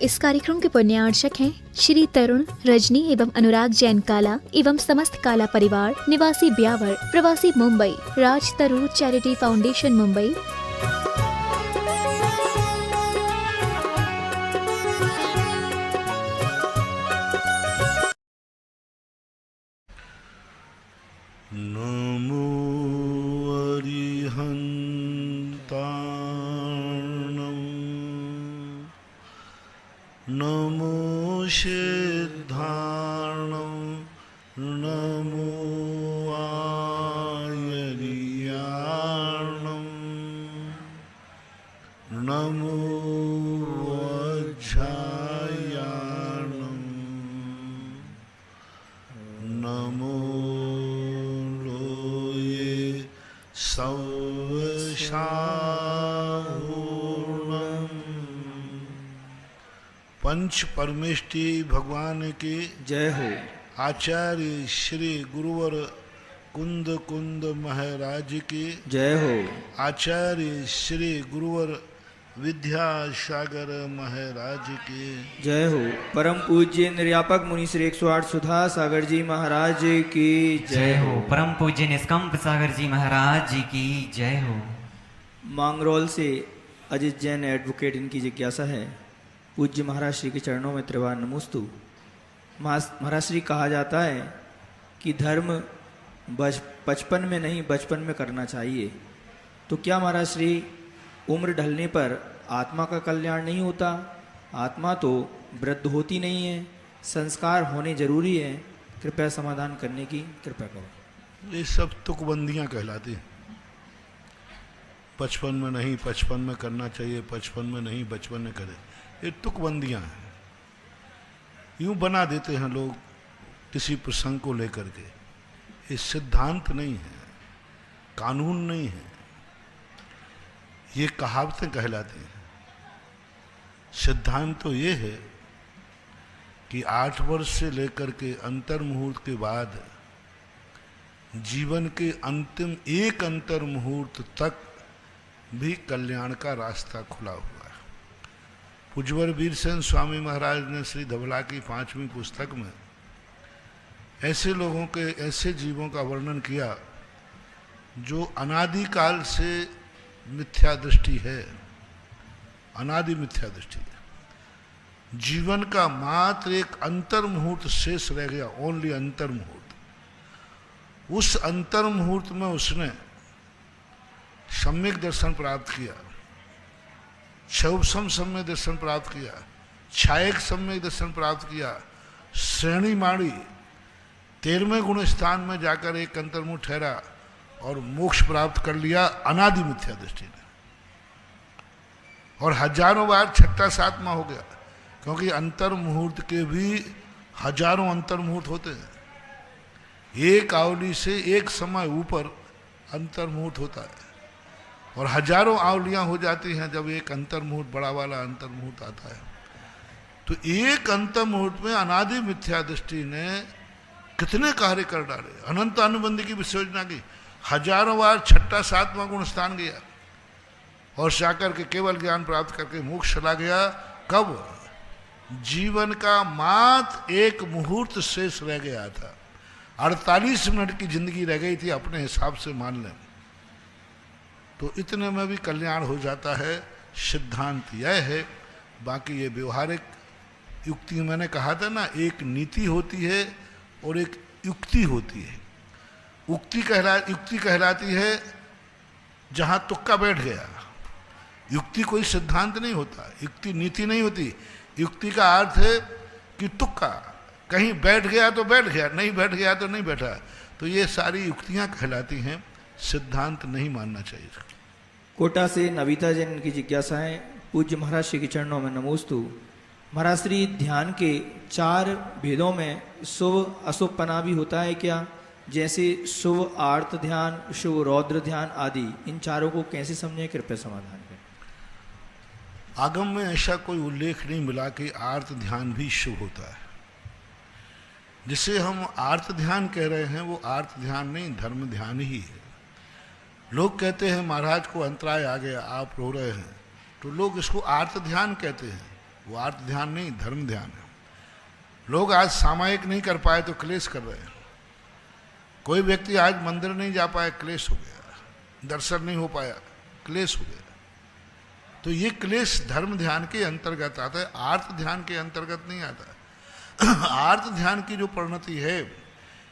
इस कार्यक्रम के पुण्यार्चक हैं श्री तरुण, रजनी एवं अनुराग जैन काला एवं समस्त काला परिवार, निवासी ब्यावर, प्रवासी मुंबई, राज तरुण चैरिटी फाउंडेशन मुंबई। नमो अरिहन्ताणं नमो सिद्धाणं नमो आयर्याणं नमो वज्रायाणं नमो पंच परमेष्टि भगवान की जय हो। आचार्य श्री गुरुवर कुंद कुंद महाराज की जय हो। आचार्य श्री गुरुवर विद्यासागर महाराज की जय हो। परम पूज्य निर्यापक मुनि श्री 108 सुधा सागर जी महाराज की जय हो। परम पूज्य निष्कंप सागर जी महाराज जी की जय हो। मांगरोल से अजित जैन एडवोकेट, इनकी जिज्ञासा है, पूज्य महाराज श्री के चरणों में त्रिवार नमोस्तु। महाराज श्री, कहा जाता है कि धर्म बचपन में नहीं बचपन में करना चाहिए, तो क्या महाराज श्री उम्र ढलने पर आत्मा का कल्याण नहीं होता? आत्मा तो वृद्ध होती नहीं है, संस्कार होने जरूरी है। कृपया समाधान करने की कृपा करो। ये सब तुकबंदियां कहलाती हैं। बचपन में नहीं बचपन में करना चाहिए, बचपन में नहीं बचपन में करे, ये तुकबंदियां हैं। यूं बना देते हैं लोग किसी प्रसंग को लेकर के। ये सिद्धांत नहीं है, कानून नहीं है, ये कहावतें कहलाती हैं। सिद्धांत तो ये है कि 8 वर्ष से लेकर के अंतर मुहूर्त के बाद जीवन के अंतिम एक अंतर मुहूर्त तक भी कल्याण का रास्ता खुला हुआ है। पूज्यवर वीरसेन स्वामी महाराज ने श्री धवला की 5वीं पुस्तक में ऐसे लोगों के, ऐसे जीवों का वर्णन किया जो अनादिकाल से मिथ्या दृष्टि है, अनादि मिथ्या दृष्टि है। जीवन का मात्र एक अंतर मुहूर्त शेष रह गया, ओनली अंतर मुहूर्त। उस अंतर मुहूर्त में उसने सम्यक दर्शन प्राप्त किया, क्षौभसम सम्यक दर्शन प्राप्त किया, छायक सम्यक दर्शन प्राप्त किया, श्रेणी माणी 13वें गुण स्थान में जाकर एक अंतर्मुख ठहरा और मोक्ष प्राप्त कर लिया अनादि मिथ्या दृष्टि ने। और हजारों बार 6ठा 7वां हो गया, क्योंकि अंतर मुहूर्त के भी हजारों अंतर मुहूर्त होते हैं। एक आवली से एक समय ऊपर अंतर मुहूर्त होता है और हजारों आवलियां हो जाती हैं जब एक अंतर मुहूर्त, बड़ा वाला अंतर मुहूर्त आता है। तो एक अंतर मुहूर्त में अनादि मिथ्या दृष्टि ने कितने कार्य कर डाले, अनंत अनुबंध की विसर्जना की, हजारों बार 6ठा 7वां गुण स्थान गया और जाकर के केवल ज्ञान प्राप्त करके मोक्ष चला गया। कब? जीवन का मात्र एक मुहूर्त शेष रह गया था। 48 मिनट की जिंदगी रह गई थी, अपने हिसाब से मान लें तो इतने में भी कल्याण हो जाता है। सिद्धांत यह है, बाकी ये व्यवहारिक युक्ति, मैंने कहा था ना, एक नीति होती है और एक युक्ति होती है। युक्ति कहलाती है जहां तुक्का बैठ गया। युक्ति कोई सिद्धांत नहीं होता, युक्ति नीति नहीं होती। युक्ति का अर्थ है कि तुक्का, कहीं बैठ गया तो बैठ गया, नहीं बैठ गया तो नहीं बैठा। तो ये सारी युक्तियां कहलाती हैं, सिद्धांत नहीं मानना चाहिए। कोटा से नविता जैन, की जिज्ञासा है, पूज्य महाराज श्री के चरणों में नमोस्तु। महाराज श्री, ध्यान के 4 भेदों में शुभ अशुभपना भी होता है क्या? जैसे शुभ आर्त ध्यान, शुभ रौद्र ध्यान आदि, इन चारों को कैसे समझें? कृपया समाधान करें। आगम में ऐसा कोई उल्लेख नहीं मिला कि आर्त ध्यान भी शुभ होता है। जिसे हम आर्त ध्यान कह रहे हैं वो आर्त ध्यान नहीं, धर्म ध्यान ही है। लोग कहते हैं महाराज को अंतराय आ गया, आप रो रहे हैं, तो लोग इसको आर्त ध्यान कहते हैं। वो आर्त ध्यान नहीं, धर्म ध्यान है। लोग आज सामायिक नहीं कर पाए तो क्लेश कर रहे हैं। कोई व्यक्ति आज मंदिर नहीं जा पाया, क्लेश हो गया। दर्शन नहीं हो पाया, क्लेश हो गया। तो ये क्लेश धर्म ध्यान के अंतर्गत आता है, आर्त ध्यान के अंतर्गत नहीं आता। आर्त ध्यान की जो परिणति है,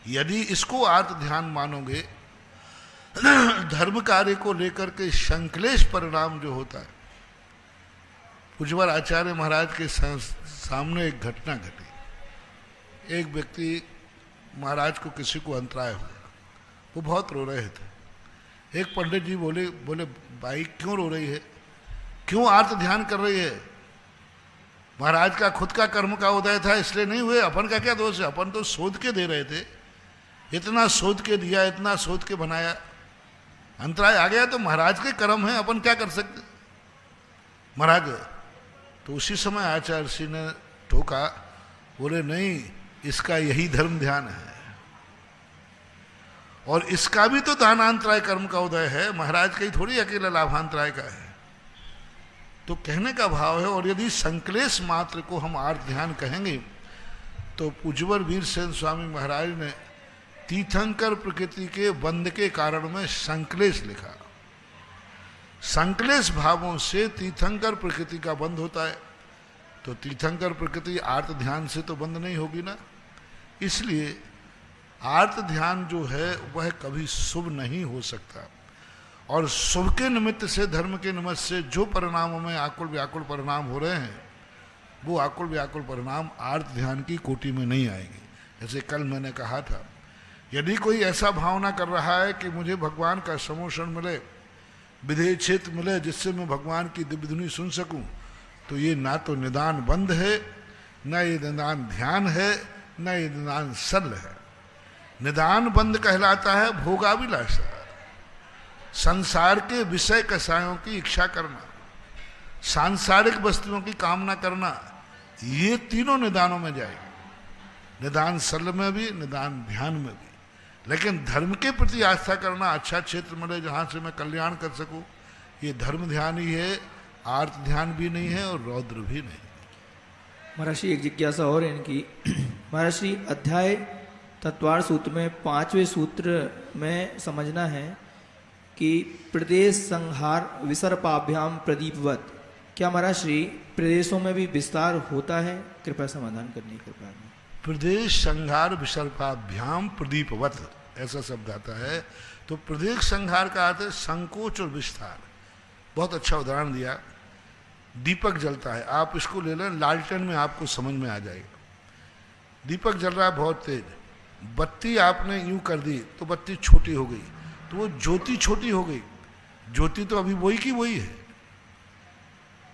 यदि इसको आर्त ध्यान मानोगे, धर्म कार्य को लेकर के संक्लेश परिणाम जो होता है। पूज्यवर आचार्य महाराज के सामने एक घटना घटी। एक व्यक्ति महाराज को किसी को अंतराय हुआ, वो बहुत रो रहे थे। एक पंडित जी बोले भाई क्यों रो रही है, क्यों आर्त ध्यान कर रही है? महाराज का खुद का कर्म का उदय था इसलिए नहीं हुए, अपन का क्या दोष है? अपन तो शोध के दे रहे थे, इतना शोध के दिया, इतना शोध के बनाया, अंतराय आ गया तो महाराज के कर्म है, अपन क्या कर सकते महाराज। तो उसी समय आचार्य श्री ने टोका, बोले नहीं, इसका यही धर्म ध्यान है और इसका भी तो दानांतराय कर्म का उदय है, महाराज का ही थोड़ी अकेला लाभांतराय का है। तो कहने का भाव है। और यदि संक्लेश मात्र को हम आर्त ध्यान कहेंगे तो पूज्यवर वीरसेन स्वामी महाराज ने तीर्थंकर प्रकृति के बंध के कारण में संक्लेश लिखा। संक्लेश भावों से तीर्थंकर प्रकृति का बंध होता है, तो तीर्थंकर प्रकृति आर्त ध्यान से तो बंद नहीं होगी ना। इसलिए आर्त ध्यान जो है वह कभी शुभ नहीं हो सकता। और शुभ के निमित्त से, धर्म के निमित्त से जो परिणामों में आकुल व्याकुल परिणाम हो रहे हैं, वो आकुल व्याकुल परिणाम आर्त ध्यान की कोटि में नहीं आएंगे। जैसे कल मैंने कहा था, यदि कोई ऐसा भावना कर रहा है कि मुझे भगवान का समोषण मिले, विधेय क्षेत्र मिले, जिससे मैं भगवान की दिव्य धुनी सुन सकूं, तो ये ना तो निदान बंद है, न ये निदान ध्यान है, न ये निदान सरल है। निदान बंद कहलाता है भोगाभिलाषा, संसार के विषय कसायों की इच्छा करना, सांसारिक वस्तुओं की कामना करना, ये तीनों निदानों में जाएगी। निदान सरल में भी, निदान ध्यान में भी। लेकिन धर्म के प्रति आस्था करना, अच्छा क्षेत्र मिले जहाँ से मैं कल्याण कर सकूं, ये धर्म ध्यान ही है, आर्त ध्यान भी नहीं है और रौद्र भी नहीं। महर्षि एक जिज्ञासा और इनकी। महर्षि अध्याय तत्वार सूत्र में 5वें सूत्र में समझना है कि प्रदेश संहार विसर्पाभ्याम प्रदीपवत, क्या महर्षि प्रदेशों में भी विस्तार होता है? कृपया समाधान करनी कृपया। प्रदेश संहार विसर्पाभ्याम प्रदीपवत ऐसा शब्द आता है। तो प्रदेश संहार का अर्थ है संकोच और विस्तार। बहुत अच्छा उदाहरण दिया। दीपक जलता है, आप इसको ले लें, लालटेन में आपको समझ में आ जाएगा। दीपक जल रहा है बहुत तेज, बत्ती आपने यूं कर दी तो बत्ती छोटी हो गई, तो वो ज्योति छोटी हो गई। ज्योति तो अभी वही की वही है,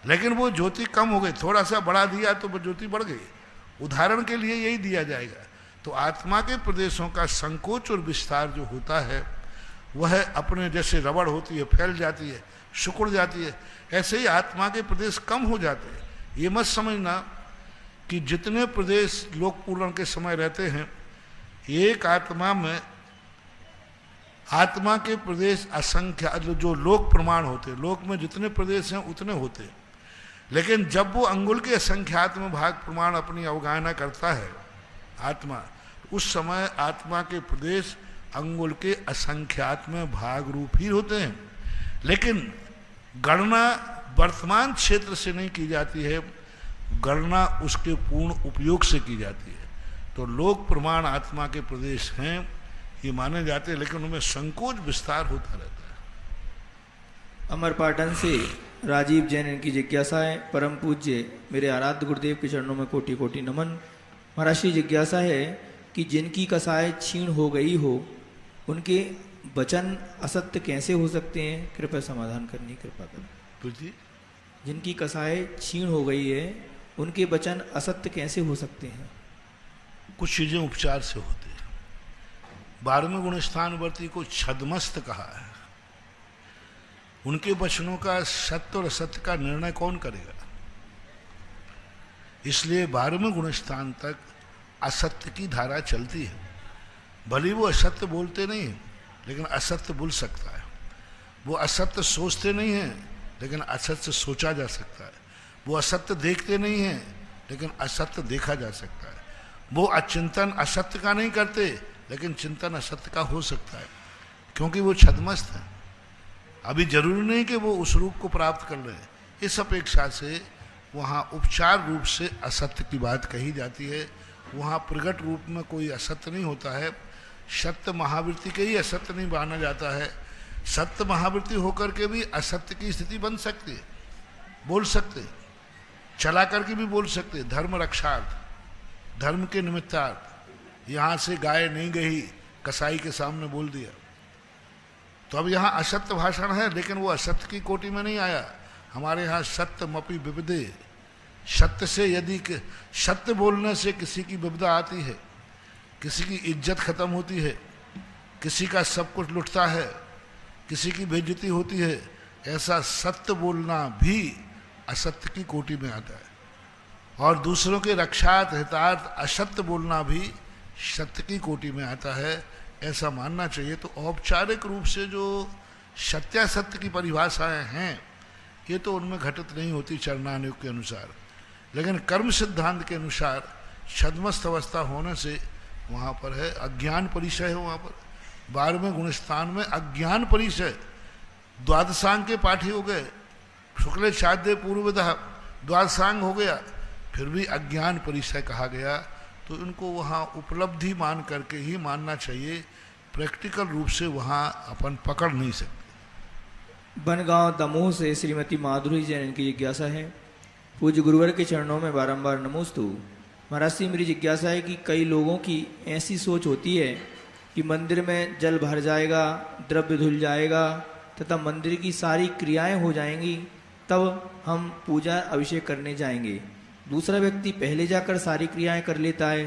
लेकिन वो ज्योति कम हो गई, थोड़ा सा बढ़ा दिया तो वो ज्योति बढ़ गई। उदाहरण के लिए यही दिया जाएगा। तो आत्मा के प्रदेशों का संकोच और विस्तार जो होता है वह अपने जैसे रबड़ होती है, फैल जाती है, सिकुड़ जाती है, ऐसे ही आत्मा के प्रदेश कम हो जाते हैं। ये मत समझना कि जितने प्रदेश लोक पूर्ण के समय रहते हैं, एक आत्मा में आत्मा के प्रदेश असंख्य, जो लोक प्रमाण होते, लोक में जितने प्रदेश हैं उतने होते। लेकिन जब वो अंगुल के असंख्यात्म भाग प्रमाण अपनी अवगाहना करता है आत्मा, उस समय आत्मा के प्रदेश अंगुल के असंख्यात्म भाग रूप ही होते हैं। लेकिन गणना वर्तमान क्षेत्र से नहीं की जाती है, गणना उसके पूर्ण उपयोग से की जाती है। तो लोक प्रमाण आत्मा के प्रदेश हैं, ये माने जाते हैं, लेकिन उनमें संकोच विस्तार होता रहता है। अमरपाटन से राजीव जैन इनकी जिज्ञासा है। परम पूज्य मेरे आराध्य गुरुदेव के चरणों में कोटि कोटि नमन। महर्षि जिज्ञासा है कि जिनकी कसाय छीण हो गई हो, उनके वचन असत्य कैसे हो सकते हैं? कृपया समाधान करनी कृपा करें। जिनकी कसाय छीण हो गई है, उनके वचन असत्य कैसे हो सकते हैं? कुछ चीजें उपचार से होते हैं। 12वें गुण स्थानवर्ती को छद्मस्त कहा है। उनके वचनों का सत्य और असत्य का निर्णय कौन करेगा? इसलिए 12वें गुण स्थान तक असत्य की धारा चलती है। भले वो असत्य बोलते नहीं हैं, लेकिन असत्य बोल सकता है। वो असत्य सोचते नहीं हैं, लेकिन असत्य सोचा जा सकता है। वो असत्य देखते नहीं हैं, लेकिन असत्य देखा जा सकता है। वो अचिंतन असत्य का नहीं करते, लेकिन चिंतन असत्य का हो सकता है, क्योंकि वो छद्मस्त है। अभी जरूरी नहीं कि वो उस रूप को प्राप्त कर रहे हैं। इस अपेक्षा से वहाँ उपचार रूप से असत्य की बात कही जाती है। वहाँ प्रगट रूप में कोई असत्य नहीं होता है। सत्य महावृत्ति के ही असत्य नहीं माना जाता है। सत्य महावृत्ति होकर के भी असत्य की स्थिति बन सकती है, बोल सकते, चला करके भी बोल सकते। धर्म रक्षार्थ, धर्म के निमित्तार्थ यहाँ से गाय नहीं गई, कसाई के सामने बोल दिया, तो अब यहाँ असत्य भाषण है, लेकिन वो असत्य की कोटि में नहीं आया। हमारे यहाँ सत्यमपि विविधे, सत्य से यदि सत्य बोलने से किसी की विविधा आती है, किसी की इज्जत खत्म होती है, किसी का सब कुछ लुटता है, किसी की बेइज्जती होती है, ऐसा सत्य बोलना भी असत्य की कोटि में आता है। और दूसरों के रक्षार्थ हितार्थ असत्य बोलना भी सत्य की कोटि में आता है, ऐसा मानना चाहिए। तो औपचारिक रूप से जो सत्यासत्य की परिभाषाएं हैं, ये तो उनमें घटित नहीं होती चरणानुयोग के अनुसार, लेकिन कर्म सिद्धांत के अनुसार छद्मस्त अवस्था होने से वहाँ पर है अज्ञान परिचय है। वहाँ पर 12वें गुणस्थान में अज्ञान परिचय, द्वादशांग के पाठी हो गए, शुक्ल चाद्य पूर्वदः द्वादशांग हो गया, फिर भी अज्ञान परिचय कहा गया। तो इनको वहाँ उपलब्धि मान करके ही मानना चाहिए, प्रैक्टिकल रूप से वहाँ अपन पकड़ नहीं सकते। बनगांव दमोह से श्रीमती माधुरी जैन की जिज्ञासा है। पूज्य गुरुवर के चरणों में बारंबार नमोस्तु। महाराज जी, मेरी जिज्ञासा है कि कई लोगों की ऐसी सोच होती है कि मंदिर में जल भर जाएगा, द्रव्य धुल जाएगा तथा मंदिर की सारी क्रियाएं हो जाएंगी, तब हम पूजा अभिषेक करने जाएंगे। दूसरा व्यक्ति पहले जाकर सारी क्रियाएं कर लेता है।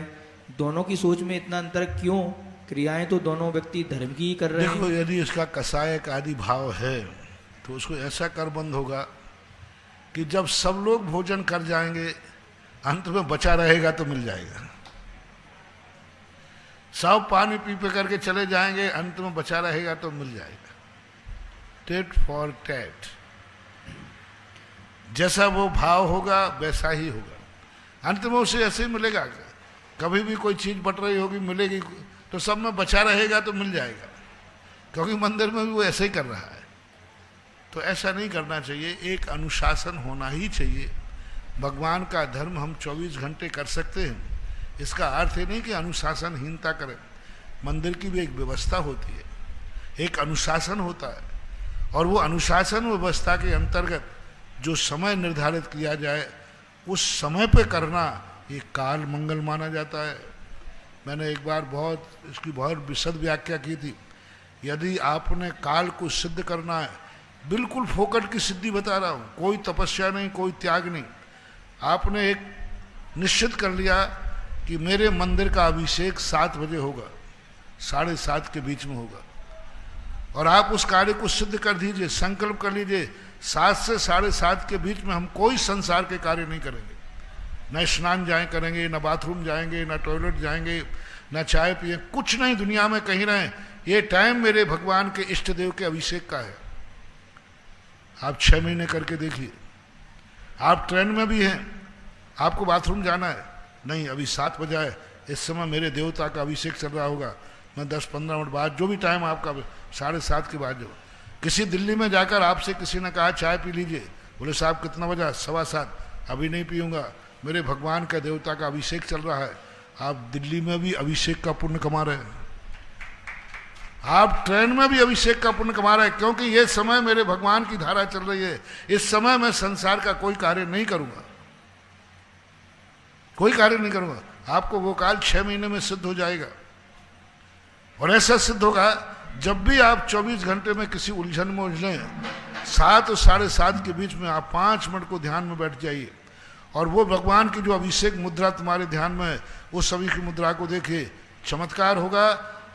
दोनों की सोच में इतना अंतर क्यों? क्रियाएं तो दोनों व्यक्ति धर्म की ही कर रहे हैं। देखो, यदि इसका कसायक आदि भाव है तो उसको ऐसा कर बंद होगा कि जब सब लोग भोजन कर जाएंगे, अंत में बचा रहेगा तो मिल जाएगा। सब पानी पी पे करके चले जाएंगे, अंत में बचा रहेगा तो मिल जाएगा। टेट फॉर टेट, जैसा वो भाव होगा वैसा ही होगा। अंत में उसे ऐसे ही मिलेगा। कभी भी कोई चीज बट रही होगी, मिलेगी तो सब में बचा रहेगा तो मिल जाएगा, क्योंकि मंदिर में भी वो ऐसे ही कर रहा है। तो ऐसा नहीं करना चाहिए, एक अनुशासन होना ही चाहिए। भगवान का धर्म हम 24 घंटे कर सकते हैं, इसका अर्थ ये नहीं कि अनुशासनहीनता करें। मंदिर की भी एक व्यवस्था होती है, एक अनुशासन होता है, और वो अनुशासन व्यवस्था के अंतर्गत जो समय निर्धारित किया जाए उस समय पे करना ये काल मंगल माना जाता है। मैंने एक बार इसकी बहुत विशद व्याख्या की थी। यदि आपने काल को सिद्ध करना है, बिल्कुल फोकट की सिद्धि बता रहा हूँ, कोई तपस्या नहीं, कोई त्याग नहीं, आपने एक निश्चित कर लिया कि मेरे मंदिर का अभिषेक 7 बजे होगा, 7:30 के बीच में होगा, और आप उस कार्य को सिद्ध कर दीजिए, संकल्प कर लीजिए 7 से 7:30 के बीच में हम कोई संसार के कार्य नहीं करेंगे। न स्नान करेंगे, न बाथरूम जाएंगे, न टॉयलेट जाएंगे, न चाय पिए, कुछ नहीं, दुनिया में कहीं रहें। ये टाइम मेरे भगवान के इष्ट देव के अभिषेक का है। आप 6 महीने करके देखिए। आप ट्रेन में भी हैं, आपको बाथरूम जाना है, नहीं अभी 7 बजा है, इस समय मेरे देवता का अभिषेक चल रहा होगा, मैं 10-15 मिनट बाद, जो भी टाइम आपका 7:30 के बाद जो। किसी दिल्ली में जाकर आपसे किसी ने कहा चाय पी लीजिए, बोले साहब कितना बजा? 7:15, अभी नहीं पीऊँगा, मेरे भगवान का देवता का अभिषेक चल रहा है। आप दिल्ली में भी अभिषेक का पुण्य कमा रहे हैं, आप ट्रेन में भी अभिषेक का पुण्य कमा रहे हैं, क्योंकि ये समय मेरे भगवान की धारा चल रही है। इस समय मैं संसार का कोई कार्य नहीं करूंगा, कोई कार्य नहीं करूंगा। आपको वो काल 6 महीने में सिद्ध हो जाएगा, और ऐसा सिद्ध होगा जब भी आप 24 घंटे में किसी उलझन में उलझें, 7 और 7:30 के बीच में आप 5 मिनट को ध्यान में बैठ जाइए, और वो भगवान की जो अभिषेक मुद्रा तुम्हारे ध्यान में है, उस सभी की मुद्रा को देखिए, चमत्कार होगा,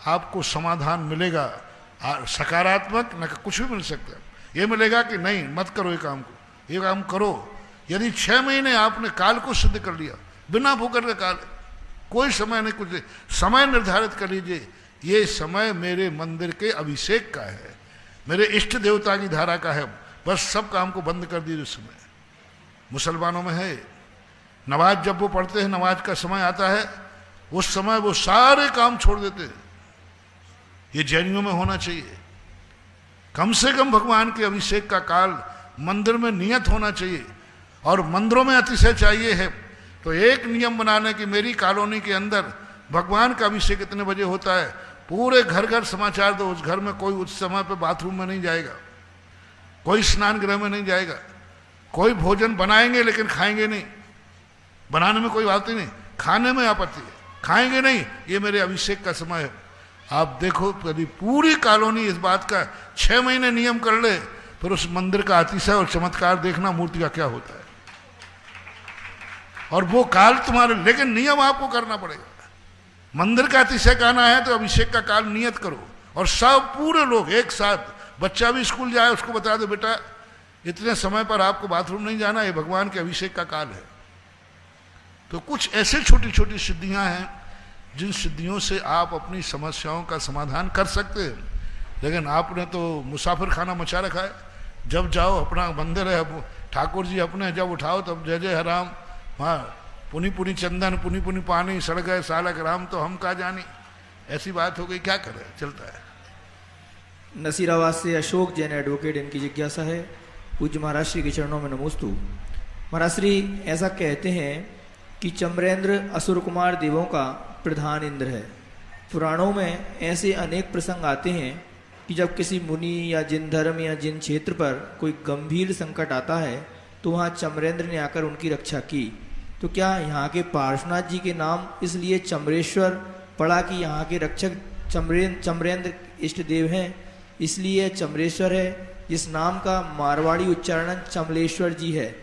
आपको समाधान मिलेगा। सकारात्मक न कुछ भी मिल सकता है, ये मिलेगा कि नहीं मत करो ये काम को, ये काम करो। यदि 6 महीने आपने काल को सिद्ध कर लिया, बिना भूकर का काल, कोई समय नहीं, कुछ समय निर्धारित कर लीजिए, ये समय मेरे मंदिर के अभिषेक का है, मेरे इष्ट देवता की धारा का है, बस सब काम को बंद कर दीजिए उस समय। मुसलमानों में है। नमाज जब वो पढ़ते हैं, नमाज का समय आता है, उस समय वो सारे काम छोड़ देते हैं। ये जैनियों में होना चाहिए। कम से कम भगवान के अभिषेक का काल मंदिर में नियत होना चाहिए। और मंदिरों में अतिशय चाहिए है तो एक नियम बनाने की, मेरी कॉलोनी के अंदर भगवान का अभिषेक इतने बजे होता है, पूरे घर घर समाचार दो, उस घर में कोई उस समय पे बाथरूम में नहीं जाएगा, कोई स्नान गृह में नहीं जाएगा, कोई भोजन बनाएंगे लेकिन खाएंगे नहीं। बनाने में कोई बात ही नहीं, खाने में आपत्ति है, खाएंगे नहीं, ये मेरे अभिषेक का समय है। आप देखो यदि पूरी कॉलोनी इस बात का 6 महीने नियम कर ले, फिर उस मंदिर का अतिशय और चमत्कार देखना मूर्ति का क्या होता है। और वो काल तुम्हारे, लेकिन नियम आपको करना पड़ेगा। मंदिर का अतिशय कहना है तो अभिषेक का काल नियत करो, और सब पूरे लोग एक साथ, बच्चा भी स्कूल जाए उसको बता दो, बेटा इतने समय पर आपको बाथरूम नहीं जाना, ये भगवान के अभिषेक का काल है। तो कुछ ऐसे छोटी छोटी सिद्धियां हैं जिन सिद्धियों से आप अपनी समस्याओं का समाधान कर सकते हैं। लेकिन आपने तो मुसाफिर खाना मचा रखा है। जब जाओ अपना मंदिर है, ठाकुर जी अपने जब उठाओ तब जय जय हराम, हाँ पुनी पुनी चंदन पुनी पुनी पानी सड़ गए सालक राम, तो हम कहा जानी। ऐसी बात हो गई, क्या करें, चलता है। नसीराबाद से अशोक जैन एडवोकेट, इनकी जिज्ञासा है, पूज्य महाराज श्री के चरणों में नमोस्तु। महाराज श्री ऐसा कहते हैं कि चमरेंद्र असुर कुमार देवों का प्रधान इंद्र है। पुराणों में ऐसे अनेक प्रसंग आते हैं कि जब किसी मुनि या जिन धर्म या जिन क्षेत्र पर कोई गंभीर संकट आता है तो वहाँ चमरेंद्र ने आकर उनकी रक्षा की। तो क्या यहाँ के पार्श्वनाथ जी के नाम इसलिए चमरेश्वर पड़ा कि यहाँ के रक्षक चमरेंद्र इष्ट देव हैं, इसलिए चमरेश्वर है? इस नाम का मारवाड़ी उच्चारण चमलेश्वर जी है।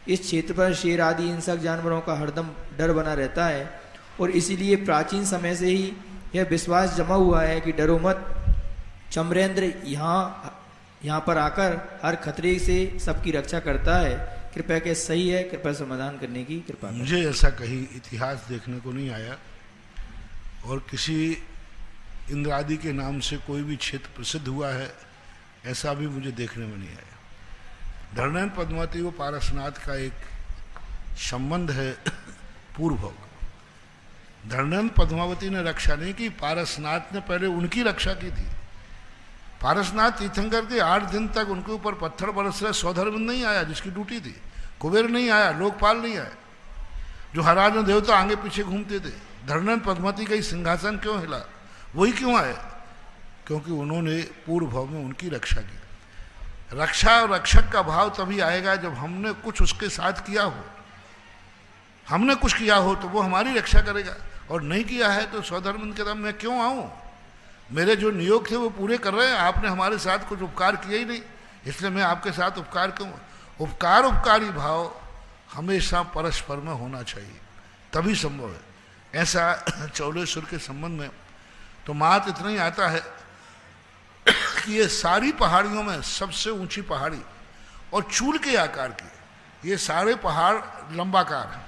इस क्षेत्र पर शेर आदि हिंसक जानवरों का हरदम डर बना रहता है और इसीलिए प्राचीन समय से ही यह विश्वास जमा हुआ है कि डरो मत, चमरेंद्र यहाँ पर आकर हर खतरे से सबकी रक्षा करता है। कृपया के सही है, कृपया समाधान करने की कृपा। मुझे ऐसा कहीं इतिहास देखने को नहीं आया और किसी इंद्र आदि के नाम से कोई भी क्षेत्र प्रसिद्ध हुआ है, ऐसा भी मुझे देखने में नहीं आया। धरणेन्द्र पद्मावती व पारसनाथ का एक संबंध है पूर्वभोग। धरणेन्द्र पद्मावती ने रक्षा नहीं की, पारसनाथ ने पहले उनकी रक्षा की थी। पारसनाथ तीर्थंकर के 8 दिन तक उनके ऊपर पत्थर बरस रहे, सौधर्म नहीं आया जिसकी ड्यूटी थी, कुबेर नहीं आया, लोकपाल नहीं आया, जो हराजों देवता आगे पीछे घूमते थे। धरणेन्द्र पद्मावती का ही सिंहासन क्यों हिला? वही क्यों आए? क्योंकि उन्होंने पूर्व भाव में उनकी रक्षा की। रक्षा और रक्षक का भाव तभी आएगा जब हमने कुछ उसके साथ किया हो। हमने कुछ किया हो तो वो हमारी रक्षा करेगा, और नहीं किया है तो स्वधर्म के मैं क्यों आऊं? मेरे जो नियोग थे वो पूरे कर रहे हैं, आपने हमारे साथ कुछ उपकार किया ही नहीं, इसलिए मैं आपके साथ उपकार क्यों? उपकार उपकारी भाव हमेशा परस्पर में होना चाहिए, तभी संभव है। ऐसा चौलेश्वर के संबंध में तो मात इतना ही आता है कि ये सारी पहाड़ियों में सबसे ऊंची पहाड़ी और चूल के आकार की, ये सारे पहाड़ लंबाकार हैं,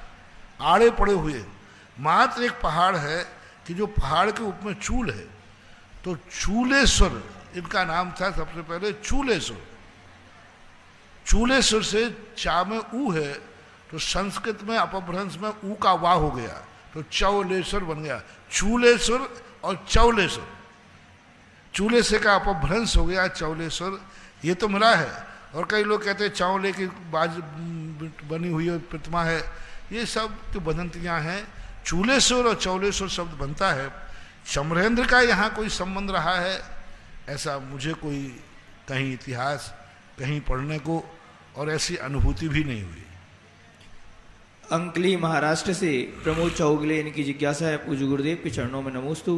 आड़े पड़े हुए। मात्र एक पहाड़ है कि जो पहाड़ के ऊपर में चूल है, तो चूलेश्वर इनका नाम था सबसे पहले चूलेश्वर। चूलेश्वर से चा में ऊ है तो संस्कृत में अपभ्रंश में ऊ का वाह हो गया तो चौलेश्वर बन गया। चूलेश्वर और चौलेश्वर, चूले से का अपभ्रंश हो गया चौलेश्वर, ये तो मिला है। और कई लोग कहते हैं चावले की बाज बनी हुई प्रतिमा है, ये सब तो बदंतियां हैं। चूलेश्वर और चौलेश्वर शब्द बनता है। चमरेंद्र का यहाँ कोई संबंध रहा है ऐसा मुझे कोई कहीं इतिहास कहीं पढ़ने को और ऐसी अनुभूति भी नहीं हुई। अंकली महाराष्ट्र से प्रमोद चौगले, इनकी जिज्ञासा है, पूज्य गुरुदेव के चरणों में नमोस्तु।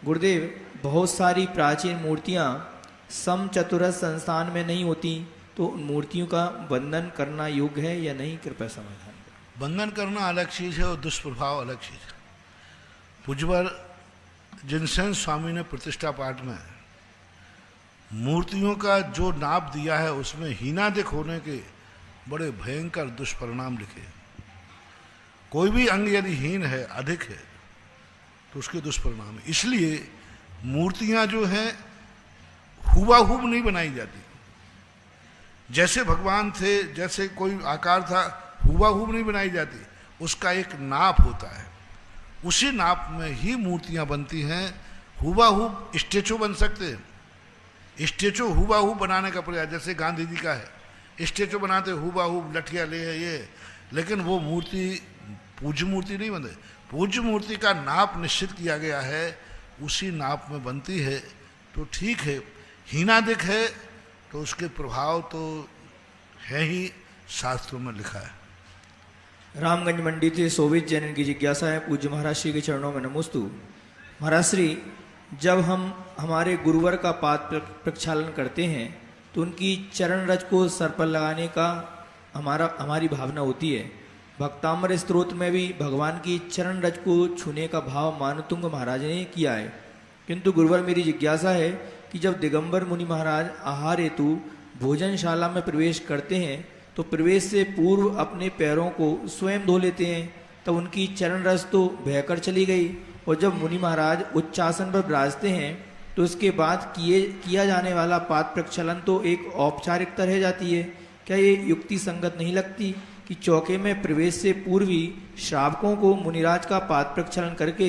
गुरुदेव, बहुत सारी प्राचीन मूर्तियाँ समचतुरस्र संस्थान में नहीं होती, तो उन मूर्तियों का वंदन करना योग्य है या नहीं? कृपया समाधान। वंदन करना अलग चीज़ है और दुष्प्रभाव अलग चीज़ है। पूज्यवर जिनसेन स्वामी ने प्रतिष्ठा पाठ में मूर्तियों का जो नाप दिया है उसमें हीनादिक होने के बड़े भयंकर दुष्परिणाम लिखे। कोई भी अंग यदि हीन है, अधिक है, तो उसके दुष्परिणाम है। इसलिए मूर्तियां जो हैं हुबहू नहीं बनाई जाती। जैसे भगवान थे, जैसे कोई आकार था, हुबहू नहीं बनाई जाती, उसका एक नाप होता है, उसी नाप में ही मूर्तियां बनती हैं। हुबहू स्टेचू बन सकते हैं, स्टेचू हुबहू बनाने का प्रयास, जैसे गांधी जी का है, स्टेचू बनाते हुबहू लठिया ले है ये, लेकिन वो मूर्ति पूज्य मूर्ति नहीं बनती। पूज्य मूर्ति का नाप निश्चित किया गया है, उसी नाप में बनती है। तो ठीक है, हीनादिक है तो उसके प्रभाव तो है ही, शास्त्रों में लिखा है। रामगंज मंडी से सोवित जैन की जिज्ञासा है, पूज्य महाराज श्री के चरणों में नमोस्तु। महाराज श्री, जब हम हमारे गुरुवर का पाद प्रक्षालन करते हैं तो उनकी चरण रज को सर पर लगाने का हमारी भावना होती है। भक्तामर स्तोत्र में भी भगवान की चरण रज को छूने का भाव मानतुंग महाराज ने किया है। किंतु गुरुवर, मेरी जिज्ञासा है कि जब दिगंबर मुनि महाराज आहार हेतु भोजनशाला में प्रवेश करते हैं तो प्रवेश से पूर्व अपने पैरों को स्वयं धो लेते हैं, तब उनकी चरण रस तो बहकर चली गई, और जब मुनि महाराज उच्चासन पर विराजते हैं तो उसके बाद किया जाने वाला पाद प्रक्षालन तो एक औपचारिकता रह जाती है। क्या ये युक्ति संगत नहीं लगती कि चौके में प्रवेश से पूर्व ही श्रावकों को मुनिराज का पाद प्रक्षालन करके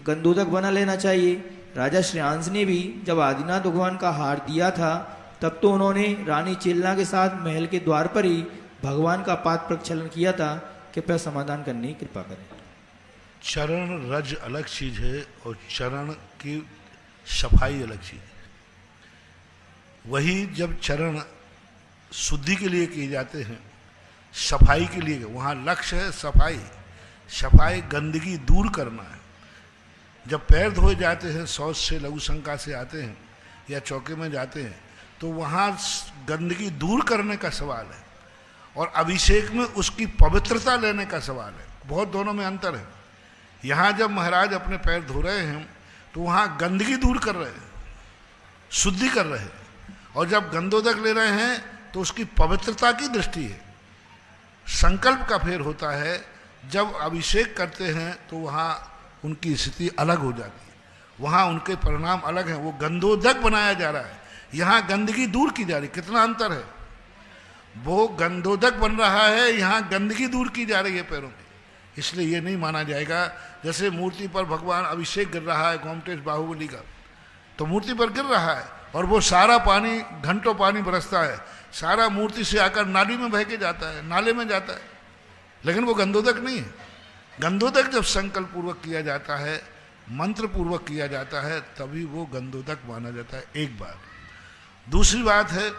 गंधोदक बना लेना चाहिए? राजा श्रेयांश ने भी जब आदिनाथ भगवान का हार दिया था तब तो उन्होंने रानी चेलना के साथ महल के द्वार पर ही भगवान का पाद प्रक्षालन किया था। कृपया समाधान करने की कृपा करें। चरण रज अलग चीज है और चरण की सफाई अलग चीज है। वही जब चरण शुद्धि के लिए किए जाते हैं, सफाई के लिए, वहाँ लक्ष्य है सफाई। सफाई गंदगी दूर करना है। जब पैर धोए जाते हैं, शौच से लघु शंका से आते हैं या चौके में जाते हैं, तो वहाँ गंदगी दूर करने का सवाल है, और अभिषेक में उसकी पवित्रता लेने का सवाल है। बहुत दोनों में अंतर है। यहाँ जब महाराज अपने पैर धो रहे हैं तो वहाँ गंदगी दूर कर रहे हैं, शुद्धि कर रहे हैं, और जब गंधोदक ले रहे हैं तो उसकी पवित्रता की दृष्टि है। संकल्प का फेर होता है। जब अभिषेक करते हैं तो वहाँ उनकी स्थिति अलग हो जाती है, वहाँ उनके परिणाम अलग हैं। वो गंधोदक बनाया जा रहा है, यहाँ गंदगी दूर की जा रही। कितना अंतर है। वो गंधोदक बन रहा है, यहाँ गंदगी दूर की जा रही है पैरों की। इसलिए ये नहीं माना जाएगा जैसे मूर्ति पर भगवान अभिषेक गिर रहा है गोमटेश बाहुबली का, तो मूर्ति पर गिर रहा है और वो सारा पानी, घंटों पानी बरसता है, सारा मूर्ति से आकर नाली में बह के जाता है, नाले में जाता है, लेकिन वो गंधोदक नहीं है। गंधोदक जब संकल्प पूर्वक किया जाता है, मंत्र पूर्वक किया जाता है, तभी वो गंधोदक माना जाता है। एक बात। दूसरी बात है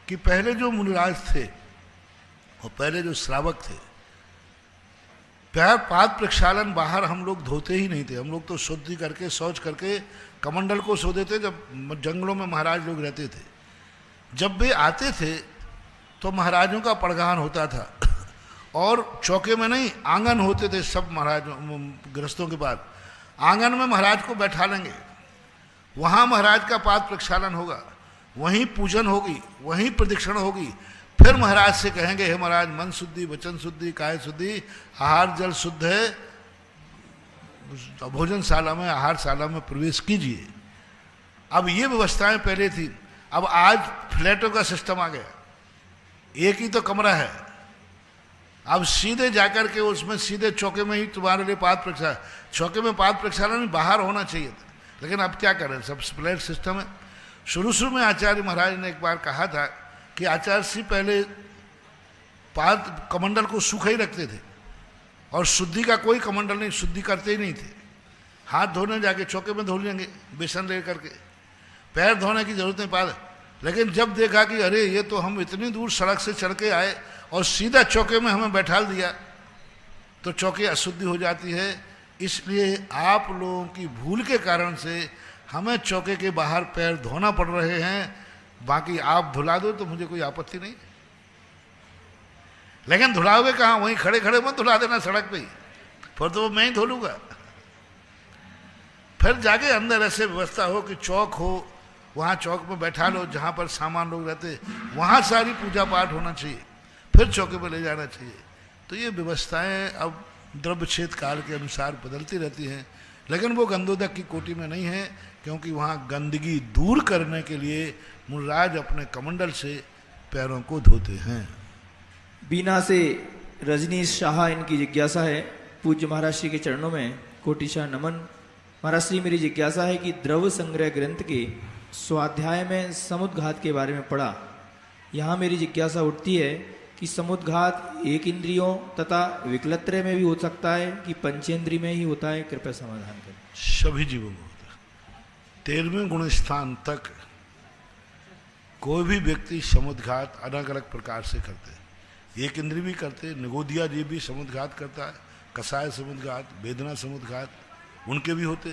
कि पहले जो मुनिराज थे और पहले जो श्रावक थे, पैर पाद प्रक्षालन बाहर हम लोग धोते ही नहीं थे। हम लोग तो शुद्धि करके, शौच करके कमंडल को सो देते। जब जंगलों में महाराज लोग रहते थे, जब वे आते थे तो महाराजों का पड़गान होता था, और चौके में नहीं, आंगन होते थे सब महाराजों गृहस्थों के बाद। आंगन में महाराज को बैठा लेंगे, वहाँ महाराज का पाद प्रक्षालन होगा, वहीं पूजन होगी, वहीं प्रदक्षिण होगी। फिर महाराज से कहेंगे, हे महाराज, मन शुद्धि, वचन शुद्धि, काय शुद्धि, आहार जल शुद्ध है, भोजनशाला में, आहारशाला में प्रवेश कीजिए। अब ये व्यवस्थाएं पहले थी। अब आज फ्लैटों का सिस्टम आ गया, एक ही तो कमरा है। अब सीधे जाकर के उसमें सीधे चौके में ही तुम्हारे लिए पाद प्रक्षालन, चौके में पाद प्रक्षालन बाहर होना चाहिए था, लेकिन अब क्या करें, सब फ्लैट सिस्टम है। शुरू में आचार्य महाराज ने एक बार कहा था कि आचार्य श्री पहले पाद कमंडल को सूखा ही रखते थे और शुद्धि का कोई कमंडल नहीं, शुद्धि करते ही नहीं थे। हाथ धोने जाके चौके में धो लेंगे बेसन ले करके, पैर धोने की जरूरत नहीं पाद। लेकिन जब देखा कि अरे ये तो हम इतनी दूर सड़क से चढ़ के आए और सीधा चौके में हमें बैठा दिया, तो चौके अशुद्धि हो जाती है। इसलिए आप लोगों की भूल के कारण से हमें चौके के बाहर पैर धोना पड़ रहे हैं। बाकी आप धुला दो तो मुझे कोई आपत्ति नहीं, लेकिन धुलाओगे कहाँ? वहीं खड़े खड़े मत धुला देना सड़क पे ही, फिर तो मैं ही धो लूंगा। फिर जाके अंदर ऐसे व्यवस्था हो कि चौक हो, वहाँ चौक में बैठा लो, जहाँ पर सामान लोग रहते वहाँ सारी पूजा पाठ होना चाहिए, फिर चौके पर ले जाना चाहिए। तो ये व्यवस्थाएं अब द्रव्यक्षेत्र काल के अनुसार बदलती रहती हैं, लेकिन वो गंधोदक की कोटि में नहीं है, क्योंकि वहाँ गंदगी दूर करने के लिए मुनिराज अपने कमंडल से पैरों को धोते हैं। बीना से रजनी शाह इनकी जिज्ञासा है, पूज्य महाराज श्री के चरणों में कोटिशा नमन। महाराज श्री, मेरी जिज्ञासा है कि द्रव संग्रह ग्रंथ के स्वाध्याय में समुद्घात के बारे में पढ़ा। यहाँ मेरी जिज्ञासा उठती है कि समुद्घात एक इंद्रियों तथा विकलत्रय में भी हो सकता है कि पंचेंद्रिय में ही होता है? कृपया समाधान करें। सभी जीवों में होता है। 13वें गुण स्थान तक कोई भी व्यक्ति समुद्घात अलग अलग प्रकार से करते हैं। एक इंद्रिय भी करते, निगोदिया जी भी समुद्घात करता है, कसाय समुद्घात, वेदना समुद्घात उनके भी होते,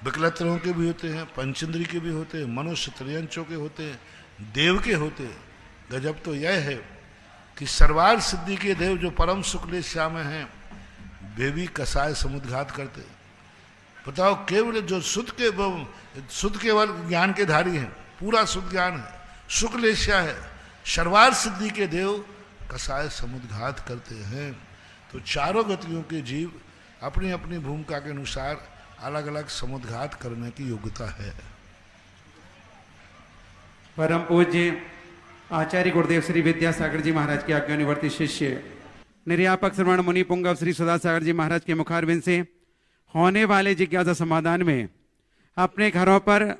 विकलत्रों के भी होते हैं, पंचेंद्रिय के भी होते हैं, मनुष्य त्रयंचों के होते हैं, देव के होते हैं। गजब तो यह है कि सर्वार सिद्धि के देव जो परम शुक्ल श्याम में हैं, वे भी कसाय समुद्घात करते। बताओ, केवल जो शुद्ध केवल ज्ञान के धारी हैं, पूरा शुद्ध ज्ञान है, शुक्ल श्या है, सर्वार सिद्धि के देव कसाय समुद्घात करते हैं। तो चारों गतियों के जीव अपनी अपनी भूमिका के अनुसार अलग अलग समुद्घात करने की योग्यता है। परम पूज्य आचार्य गुरुदेव श्री विद्यासागर जी महाराज के आज्ञानुवर्ती शिष्य निर्यापक श्रवण मुनि पुंगव श्री सुधासागर जी महाराज के मुखारविंद से होने वाले जिज्ञासा समाधान में अपने घरों पर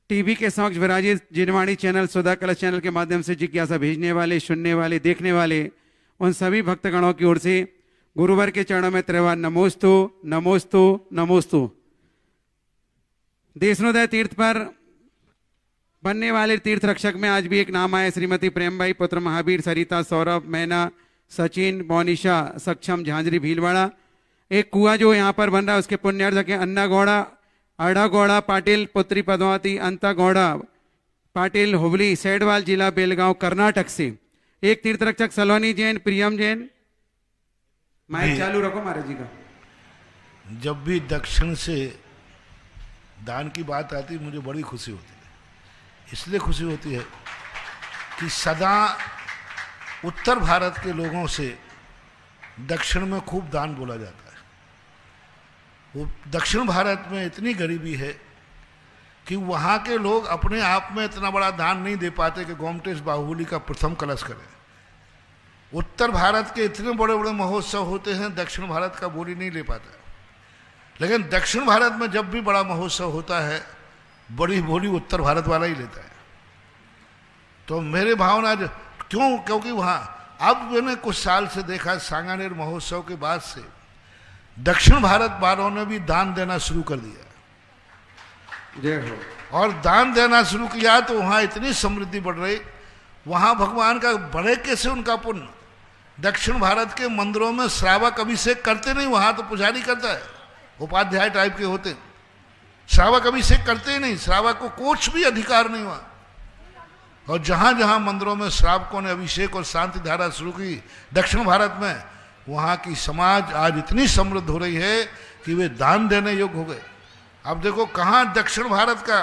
टीवी के समक्ष विराजित जिनवाणी चैनल, सुधा कलश चैनल के माध्यम से जिज्ञासा भेजने वाले, सुनने वाले, देखने वाले उन सभी भक्तगणों की ओर से गुरुवर के चरणों में त्रिवार नमोस्तु नमोस्तु नमोस्तु। देशनोदय तीर्थ पर बनने वाले तीर्थ रक्षक में आज भी एक नाम आया, श्रीमती प्रेमबाई पुत्र महावीर, सरिता, सौरभ, मैना, सचिन, मोनिशा, सक्षम, झांझरी, भीलवाड़ा। एक कुआ जो यहाँ पर बन रहा है उसके पुण्यार्थ के अन्ना गौड़ा, अड़ा गौड़ा पाटिल, पुत्री पद्मावती, अंता गौड़ा पाटिल, हुबली, सैडवाल जिला, बेलगांव, कर्नाटक से एक तीर्थ रक्षक सलोनी जैन, प्रियम जैन। माइक चालू रखो महाराज जी का। जब भी दक्षिण से दान की बात आती मुझे बड़ी खुशी होती है। इसलिए खुशी होती है कि सदा उत्तर भारत के लोगों से दक्षिण में खूब दान बोला जाता है। वो दक्षिण भारत में इतनी गरीबी है कि वहाँ के लोग अपने आप में इतना बड़ा दान नहीं दे पाते कि गोमटेश बाहुबली का प्रथम कलश करें। उत्तर भारत के इतने बड़े बड़े महोत्सव होते हैं, दक्षिण भारत का बोली नहीं ले पाता। लेकिन दक्षिण भारत में जब भी बड़ा महोत्सव होता है, बड़ी बोली उत्तर भारत वाला ही लेता है। तो मेरे भावना क्यों, क्योंकि वहाँ अब मैंने कुछ साल से देखा, सांगानेर महोत्सव के बाद से दक्षिण भारत वालों ने भी दान देना शुरू कर दिया। जय हो। और दान देना शुरू किया तो वहाँ इतनी समृद्धि बढ़ रही, वहाँ भगवान का बढ़े कैसे उनका पुण्य। दक्षिण भारत के मंदिरों में श्रावक अभिषेक करते नहीं, वहाँ तो पुजारी करता है, उपाध्याय टाइप के होते, श्रावक अभिषेक करते ही नहीं, श्रावक को कुछ भी अधिकार नहीं हुआ। और जहाँ जहाँ मंदिरों में श्रावकों ने अभिषेक और शांति धारा शुरू की दक्षिण भारत में, वहाँ की समाज आज इतनी समृद्ध हो रही है कि वे दान देने योग्य हो गए। अब देखो कहाँ दक्षिण भारत का,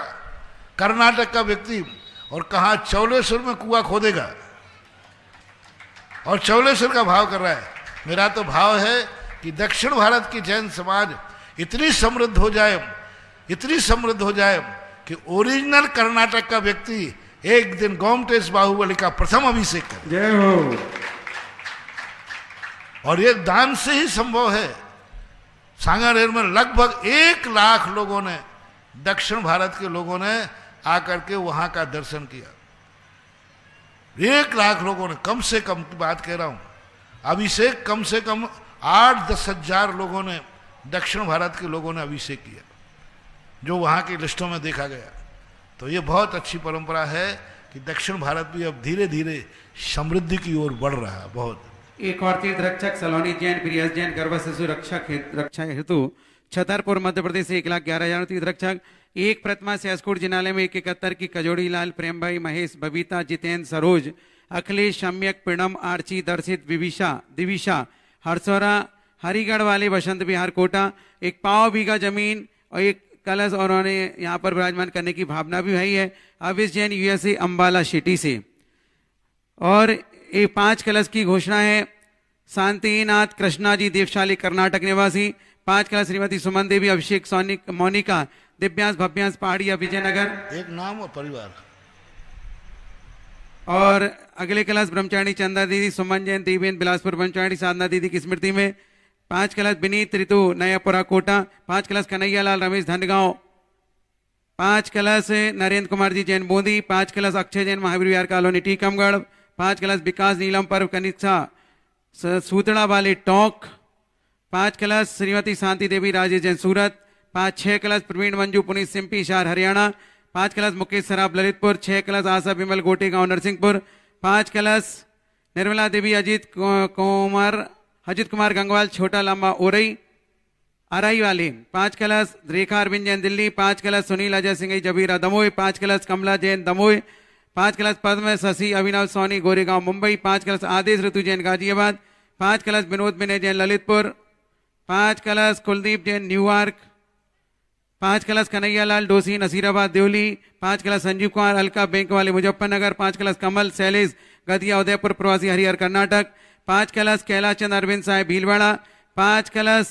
कर्नाटक का व्यक्ति और कहाँ चौलेश्वर में कुआं खोदेगा और चौलेश्वर का भाव कर रहा है। मेरा तो भाव है कि दक्षिण भारत की जैन समाज इतनी समृद्ध हो जाए, इतनी समृद्ध हो जाए कि ओरिजिनल कर्नाटक का व्यक्ति एक दिन गोमटेश बाहुबली का प्रथम अभिषेक करे। जय हो। और ये दान से ही संभव है। सांगानेर में लगभग 1 लाख लोगों ने, दक्षिण भारत के लोगों ने आकर के वहां का दर्शन किया। 1 लाख लोगों ने, कम से कम की बात कह रहा हूं, अभिषेक कम से कम 8-10 हजार लोगों ने, दक्षिण भारत के लोगों ने अभिषेक किया, जो वहां की लिस्टों में देखा गया। तो ये बहुत अच्छी परंपरा है कि दक्षिण भारत भी अब धीरे धीरे समृद्धि की ओर बढ़ रहा है। बहुत। एक और तीर्थ रक्षक सलोनी जैन, प्रियस जैन, गर्भ शिशु रक्षा हेतु छतरपुर मध्य प्रदेश से 1,11,000 तीर्थ रक्षक। एक प्रतिमा से अस्कुट जिनालय में 171 की कजोड़ी लाल, प्रेमभाई, महेश, बबीता, जितेंद्र, सरोज, अखिलेश, सम्यक, पिणम, आर्ची, दर्शित, दिविशा, हरसौरा, हरिगढ़ वाले, बसंत विहार, कोटा। एक पाव बीघा जमीन और एक कलश और उन्होंने यहाँ पर विराजमान करने की भावना भी है। अविश जैन, यूएसए, अंबाला सिटी से। और ये 5 कलश की घोषणा है। शांतिनाथ कृष्णा जी, देवशाली, कर्नाटक निवासी। 5 कलश श्रीमती सुमन देवी, अभिषेक, सोनिक, मोनिका, दिव्यांश, भव्यांश, पहाड़िया, विजयनगर। एक नाम और परिवार। और अगले कलश ब्रह्मचारिणी चंदा दीदी, सुमन जैन, दीपेन बिलासपुर ब्रह्मचारिणी, साधना दीदी की स्मृति में। 5 कलश विनीत ऋतु नयापुरा कोटा। 5 कलश कन्हैया लाल रमेश धनगांव। 5 कलश नरेंद्र कुमार जी जैन बूंदी। 5 कलश अक्षय जैन महावीर विहार कॉलोनी टीकमगढ़। 5 कलश विकास नीलम पर्व कनिष्ठा सूतड़ा वाले टोंक। 5 कलश श्रीमती शांति देवी राजेश जैन सूरत। 5-6 कलश प्रवीण मंजू पुनीत सिंपी शार हरियाणा। 5 कलश मुकेश सराफ ललितपुर। 6 कलश आशा विमल गोटे गांव नरसिंहपुर। 5 कलश निर्मला देवी अजीत कुमार गंगवाल छोटा लंबा ओरई अराई वाले। 5 कलश रेखा अरविंद जैन दिल्ली। 5 कलश सुनील अजय सिंह जबीरा दमोह। 5 कलश कमला जैन दमोह। 5 कलश पद्म शशि अभिनव सोनी गोरेगांव मुंबई। 5 कलश आदेश ऋतु जैन गाजियाबाद। 5 कलश विनोद विनय जैन ललितपुर। 5 कलश कुलदीप जैन न्यूयॉर्क। 5 कलश कन्हैया लाल डोसी नसीराबाद देवली। 5 कलश संजीव कुमार अलका बैंक वाले मुजफ्फरनगर। 5 कलश कमल शैलेश गदिया उदयपुर प्रवासी हरिहर कर्नाटक। 5 कलश कैलाश चंद अरविंद साहेब भीलवाड़ा। 5 कलश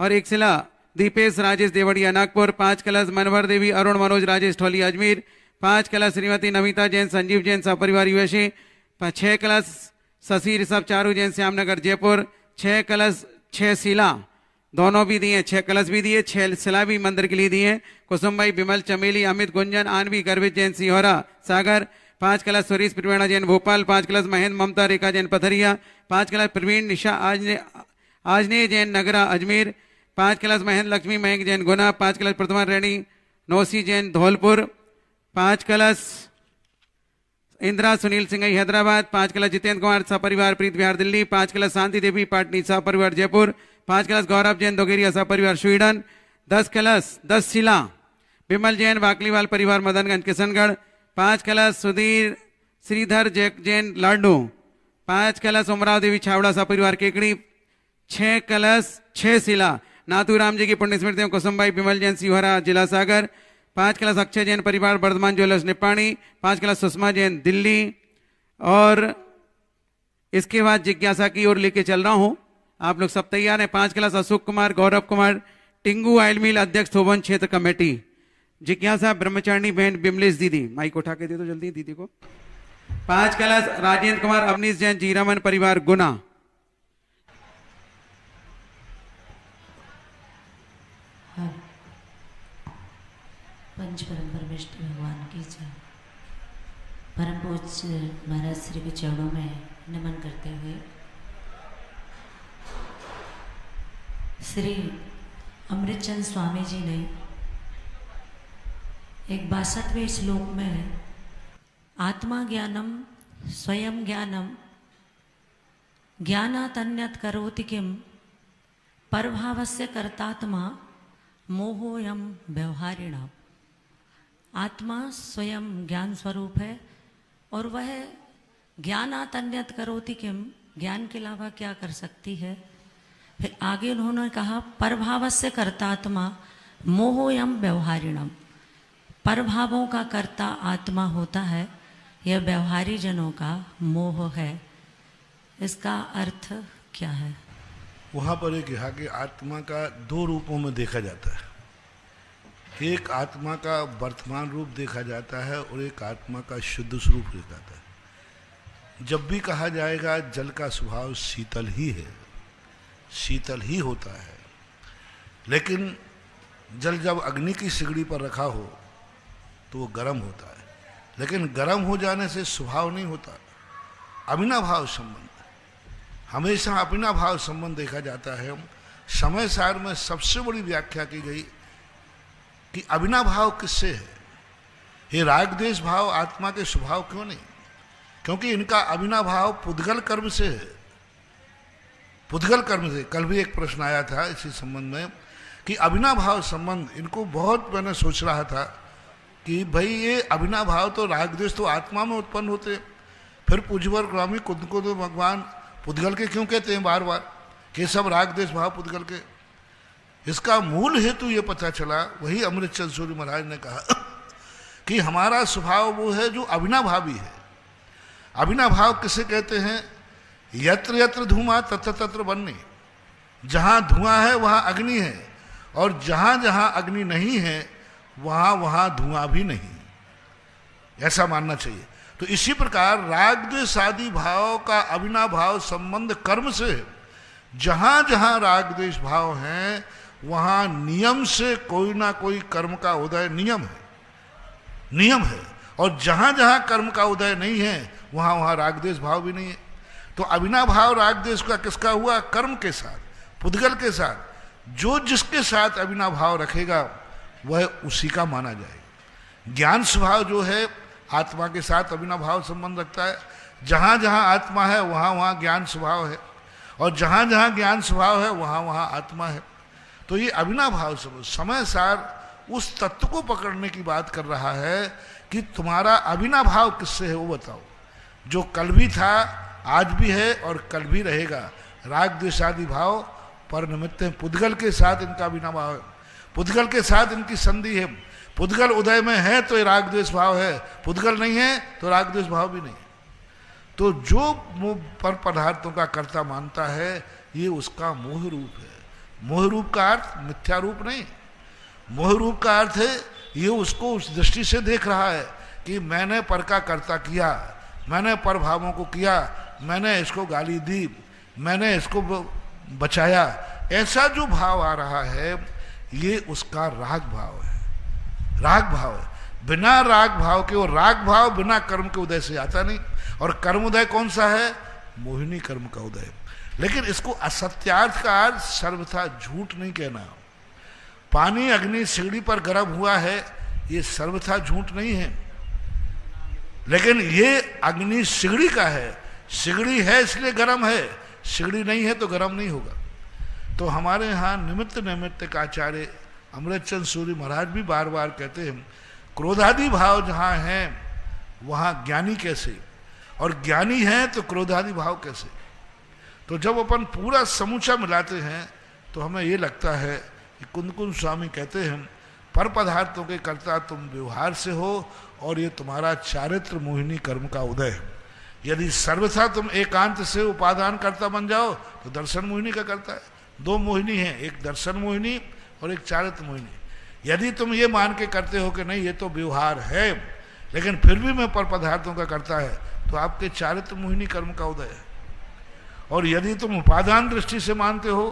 और एक शिला दीपेश राजेश देवड़िया नागपुर। 5 कलश मनोहर देवी अरुण मनोज राजेश ठोली अजमेर। 5 कलश श्रीमती नमिता जैन संजीव जैन सपरिवार यूएसए। 6 कलश शशि ऋषभ चारू जैन श्यामनगर जयपुर। 6 कलश 6 शिला दोनों भी दिए, 6 कलश भी दिए, 6 शिला भी मंदिर के लिए दिए। कुसुमबाई विमल चमेली अमित गुंजन आनवी गर्वित जैन सिंहरा सागर। 5 कलश सुरेश प्रवीणा जैन भोपाल। 5 कलश महेंद्र ममता रेखा जैन पथरिया। 5 कलश प्रवीण निशा आजने जैन नगरा अजमेर। 5 कलश महेंद्र लक्ष्मी मयंक जैन गुना। 5 कलश प्रथमा रेणी नौसी जैन धौलपुर। 5 कलश इंदिरा सुनील सिंह हैदराबाद। 5 कलश जितेंद्र कुमार सपरिवार प्रीत विहार दिल्ली। 5 कलश शांति देवी पाटनी सपरिवार जयपुर। 5 कलश गौरव जैन दोगेरिया सपरिवार स्वीडन। 10 कलश 10 शिला विमल जैन वाकलीवाल परिवार मदनगंज किशनगढ़। 5 कलश सुधीर श्रीधर जैन लाडू। 5 कलश उमराव देवी छावड़ा सपरिवार केकड़ी। 6 कलश 6 शिला नाथूराम जी की पुण्य स्मृति कुसुमबाई विमल जैन सिंहरा जिला सागर। 5 कलश अक्षय जैन परिवार वर्धमान ज्वेलर्स निपाणी। 5 कलश सुषमा जैन दिल्ली। और इसके बाद जिज्ञासा की ओर लेके चल रहा हूं, आप लोग सब तैयार हैं। 5 कलश अशोक कुमार गौरव कुमार टिंगू ऑयल मिल अध्यक्ष थोबन क्षेत्र कमेटी। जिज्ञासा ब्रह्मचारिणी बहन बिमलेश दीदी, माइक उठा के दे दो जल्दी दीदी को। 5 कलश राजेंद्र कुमार अवनीश जैन जीरामन परिवार गुना। पंच परम परमेश्वर भगवान की जय। परम पूज्य महाराज श्री के चरणों में नमन करते हुए श्री अमृतचंद स्वामी जी ने एक 62वें श्लोक में आत्मा ज्ञानम स्वयं ज्ञानम ज्ञानातन्यत करोति किम परभावस्य कर्तात्मा मोहोयम व्यवहारिणा। आत्मा स्वयं ज्ञान स्वरूप है और वह ज्ञानातन्यत करोति किम, ज्ञान के अलावा क्या कर सकती है। फिर आगे उन्होंने कहा परभावस्य कर्तात्मा मोहोयम व्यवहारिणम, परभावों का कर्ता आत्मा होता है, यह व्यवहारी जनों का मोह है। इसका अर्थ क्या है? वहाँ पर एक कहा कि आत्मा का 2 रूपों में देखा जाता है। एक आत्मा का वर्तमान रूप देखा जाता है और एक आत्मा का शुद्ध स्वरूप देखा जाता है। जब भी कहा जाएगा जल का स्वभाव शीतल ही है, शीतल ही होता है, लेकिन जल जब अग्नि की सिगड़ी पर रखा हो तो वो गर्म होता है, लेकिन गर्म हो जाने से स्वभाव नहीं होता। अविनाभाव संबंध, हमेशा अविनाभाव संबंध देखा जाता है। समय सार में सबसे बड़ी व्याख्या की गई कि अविनाभाव किससे है। ये राग देश भाव आत्मा के स्वभाव क्यों नहीं? क्योंकि इनका अविनाभाव पुद्गल कर्म से है, पुद्गल कर्म से। कल भी एक प्रश्न आया था इसी संबंध में कि अविनाभाव संबंध, इनको बहुत मैंने सोच रहा था कि भाई ये अविनाभाव तो राग देश तो आत्मा में उत्पन्न होते, फिर पूज्यवर ग्रामी खुद को तो भगवान पुद्गल के क्यों कहते हैं बार बार कि सब राग देश भाव पुद्गल के? इसका मूल हेतु ये पता चला, वही अमृतचंद सूर्य महाराज ने कहा कि हमारा स्वभाव वो है जो अविनाभावी है। अविनाभाव किसे कहते हैं? यत्र यत्र धुआं तत्र तत्र वह्नि, जहाँ धुआं है वहाँ अग्नि है, और जहाँ जहाँ अग्नि नहीं है वहाँ वहाँ धुआं भी नहीं, ऐसा मानना चाहिए। तो इसी प्रकार राग द्वेष आदि भाव का अविनाभाव संबंध कर्म से है। जहां जहां राग द्वेष भाव हैं वहां नियम से कोई ना कोई कर्म का उदय नियम है। और जहां जहां कर्म का उदय नहीं है वहां वहां राग द्वेष भाव भी नहीं है। तो अविनाभाव राग द्वेष का किसका हुआ? कर्म के साथ, पुद्गल के साथ। जो जिसके साथ अविनाभाव रखेगा वह उसी का माना जाएगा। ज्ञान स्वभाव जो है आत्मा के साथ अविनाभाव संबंध रखता है। जहां जहां आत्मा है वहां वहां ज्ञान स्वभाव है, और जहां जहां ज्ञान स्वभाव है वहां वहां आत्मा है। तो ये अविनाभाव समय सार उस तत्व को पकड़ने की बात कर रहा है कि तुम्हारा अविनाभाव किससे है वो बताओ। जो कल भी था, आज भी है और कल भी रहेगा। राग द्वेष आदि भाव पर निमित्त है। पुद्गल के साथ इनका अविनाभाव है, पुद्गल के साथ इनकी संधि है। पुद्गल उदय में है तो ये राग द्वेष भाव है, पुद्गल नहीं है तो राग द्वेष भाव भी नहीं। तो जो पर पदार्थों का कर्ता मानता है ये उसका मोह रूप है। मोह रूप का अर्थ मिथ्या रूप नहीं, मोह रूप का अर्थ है ये उसको उस दृष्टि से देख रहा है कि मैंने पर का कर्ता किया, मैंने पर भावों को किया, मैंने इसको गाली दी, मैंने इसको बचाया। ऐसा जो भाव आ रहा है ये उसका राग भाव है, राग भाव है। बिना राग भाव के, और राग भाव बिना कर्म के उदय से आता नहीं। और कर्म उदय कौन सा है? मोहिनी कर्म का उदय। लेकिन इसको असत्यार्थ का अर्थ सर्वथा झूठ नहीं कहना। पानी अग्नि सिगड़ी पर गर्म हुआ है ये सर्वथा झूठ नहीं है, लेकिन ये अग्नि सिगड़ी का है। सिगड़ी है इसलिए गर्म है, सिगड़ी नहीं है तो गर्म नहीं होगा। तो हमारे यहाँ निमित्त नैमित्तिक आचार्य अमृतचंद सूरी महाराज भी बार बार कहते हैं क्रोधादि भाव जहाँ हैं वहाँ ज्ञानी कैसे, और ज्ञानी है तो क्रोधादि भाव कैसे। तो जब अपन पूरा समूचा मिलाते हैं तो हमें ये लगता है कि कुंद स्वामी कहते हैं पर पदार्थों के कर्ता तुम व्यवहार से हो और ये तुम्हारा चारित्र मोहिनी कर्म का उदय है। यदि सर्वथा तुम एकांत से उपादान कर्ता बन जाओ तो दर्शन मोहिनी का करता है। दो मोहिनी है, एक दर्शन मोहिनी और एक चारित्र मोहिनी। यदि तुम ये मान के करते हो कि नहीं ये तो व्यवहार है लेकिन फिर भी मैं पर पदार्थों का करता है तो आपके चारित्र मोहिनी कर्म का उदय है। और यदि तुम उपादान दृष्टि से मानते हो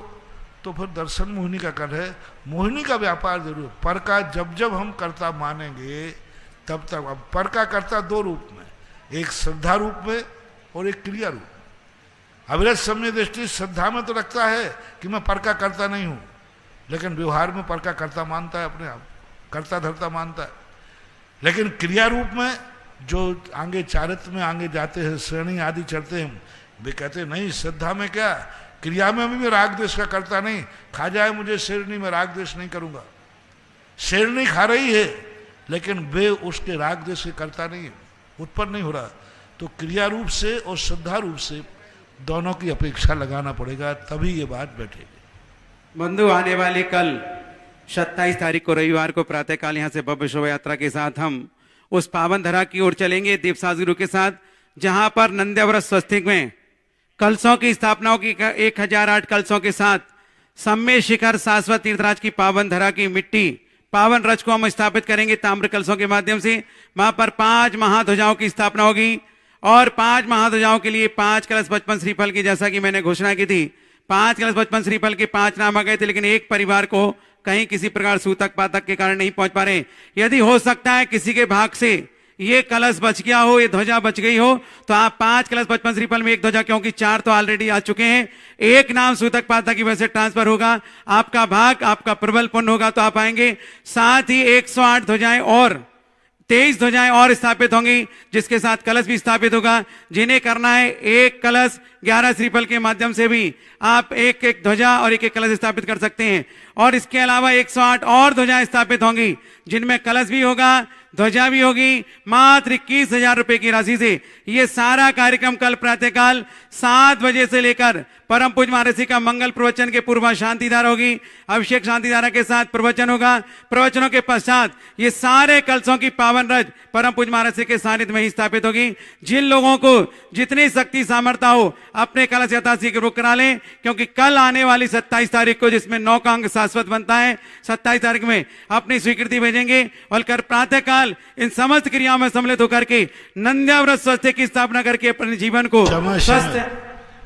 तो फिर दर्शन मोहिनी का कर है। मोहिनी का व्यापार जरूर, पर का जब जब हम कर्ता मानेंगे तब तक। अब पर का कर्ता दो रूप में, एक श्रद्धा रूप में और एक क्रिया रूप में। अविरत समय दृष्टि श्रद्धा में तो रखता है कि मैं पर का कर्ता नहीं हूं, लेकिन व्यवहार में पर का कर्ता मानता है, अपने आप कर्ता धर्ता मानता है। लेकिन क्रिया रूप में जो आगे चारित्र में आगे जाते हैं, श्रेणी आदि चढ़ते हैं, वे कहते नहीं श्रद्धा में क्या, क्रिया में भी मैं राग द्वेष का करता नहीं। खा जाए मुझे शेरनी में राग द्वेष नहीं करूंगा। शेरनी खा रही है लेकिन वे उसके राग द्वेष के करता नहीं है, उत्पन्न नहीं हो रहा। तो क्रिया रूप से और श्रद्धा रूप से दोनों की अपेक्षा लगाना पड़ेगा, तभी ये बात बैठेगी। बंधु, आने वाले कल 27 तारीख को रविवार को प्रातःकाल यहाँ से भव्य शोभा यात्रा के साथ हम उस पावन धरा की ओर चलेंगे देवसास गुरु के साथ, जहां पर नंद्याव्रत स्वस्तिक में कलशों की स्थापनाओं की 1008 कलशों के साथ सम्य शिखर शाश्वत तीर्थराज की पावन धरा की मिट्टी पावन रज को हम स्थापित करेंगे ताम्र कलशों के माध्यम से। वहां पर 5 महाध्वजाओं की स्थापना होगी और 5 महाध्वजाओं के लिए 5 कलश 55 श्रीफल की, जैसा कि मैंने घोषणा की थी, 5 कलश 55 श्रीफल के 5 नाम आ गए थे, लेकिन एक परिवार को कहीं किसी प्रकार सूतक पातक के कारण नहीं पहुंच पा रहे। यदि हो सकता है किसी के भाग से ये कलश बच गया हो, ये ध्वजा बच गई हो, तो आप 5 कलश 55 श्रीफल में एक ध्वजा, क्योंकि 4 तो ऑलरेडी आ चुके हैं, एक नाम सूतक पातक की वजह से ट्रांसफर होगा। आपका भाग, आपका प्रबल पुण्य होगा तो आप आएंगे। साथ ही 108 ध्वजाएं और 23 ध्वजाएं और स्थापित होंगी, जिसके साथ कलश भी स्थापित होगा। जिन्हें करना है एक कलश 11 श्रीफल के माध्यम से भी आप एक एक ध्वजा और एक एक कलश स्थापित कर सकते हैं। और इसके अलावा 108 और ध्वजाएं स्थापित होंगी, जिनमें कलश भी होगा, ध्वजा भी होगी, मात्र 21,000 रुपए की राशि से। ये सारा कार्यक्रम कल प्रातःकाल 7 बजे से लेकर परम पूज्य महाराज जी का मंगल प्रवचन के पूर्व शांति धारा होगी, अभिषेक शांति धारा के साथ प्रवचन होगा। प्रवचनों के पश्चात ये सारे कलशों की पावन रज परम पूज्य महाराज जी के सानिध्य में ही स्थापित होगी। जिन लोगों को जितनी शक्ति सामर्थ्य हो अपने कलश यथाशीघ्र बुक करा लें, क्योंकि कल आने वाली 27 तारीख को, जिसमें 9 का अंक शाश्वत बनता है, 27 तारीख में अपनी स्वीकृति भेजेंगे और कल प्रातःकाल लाल इन समस्त क्रियाओं में सम्मिलित होकर के नंद्याव्रत स्वास्थ्य की स्थापना करके अपने जीवन को स्वस्थ।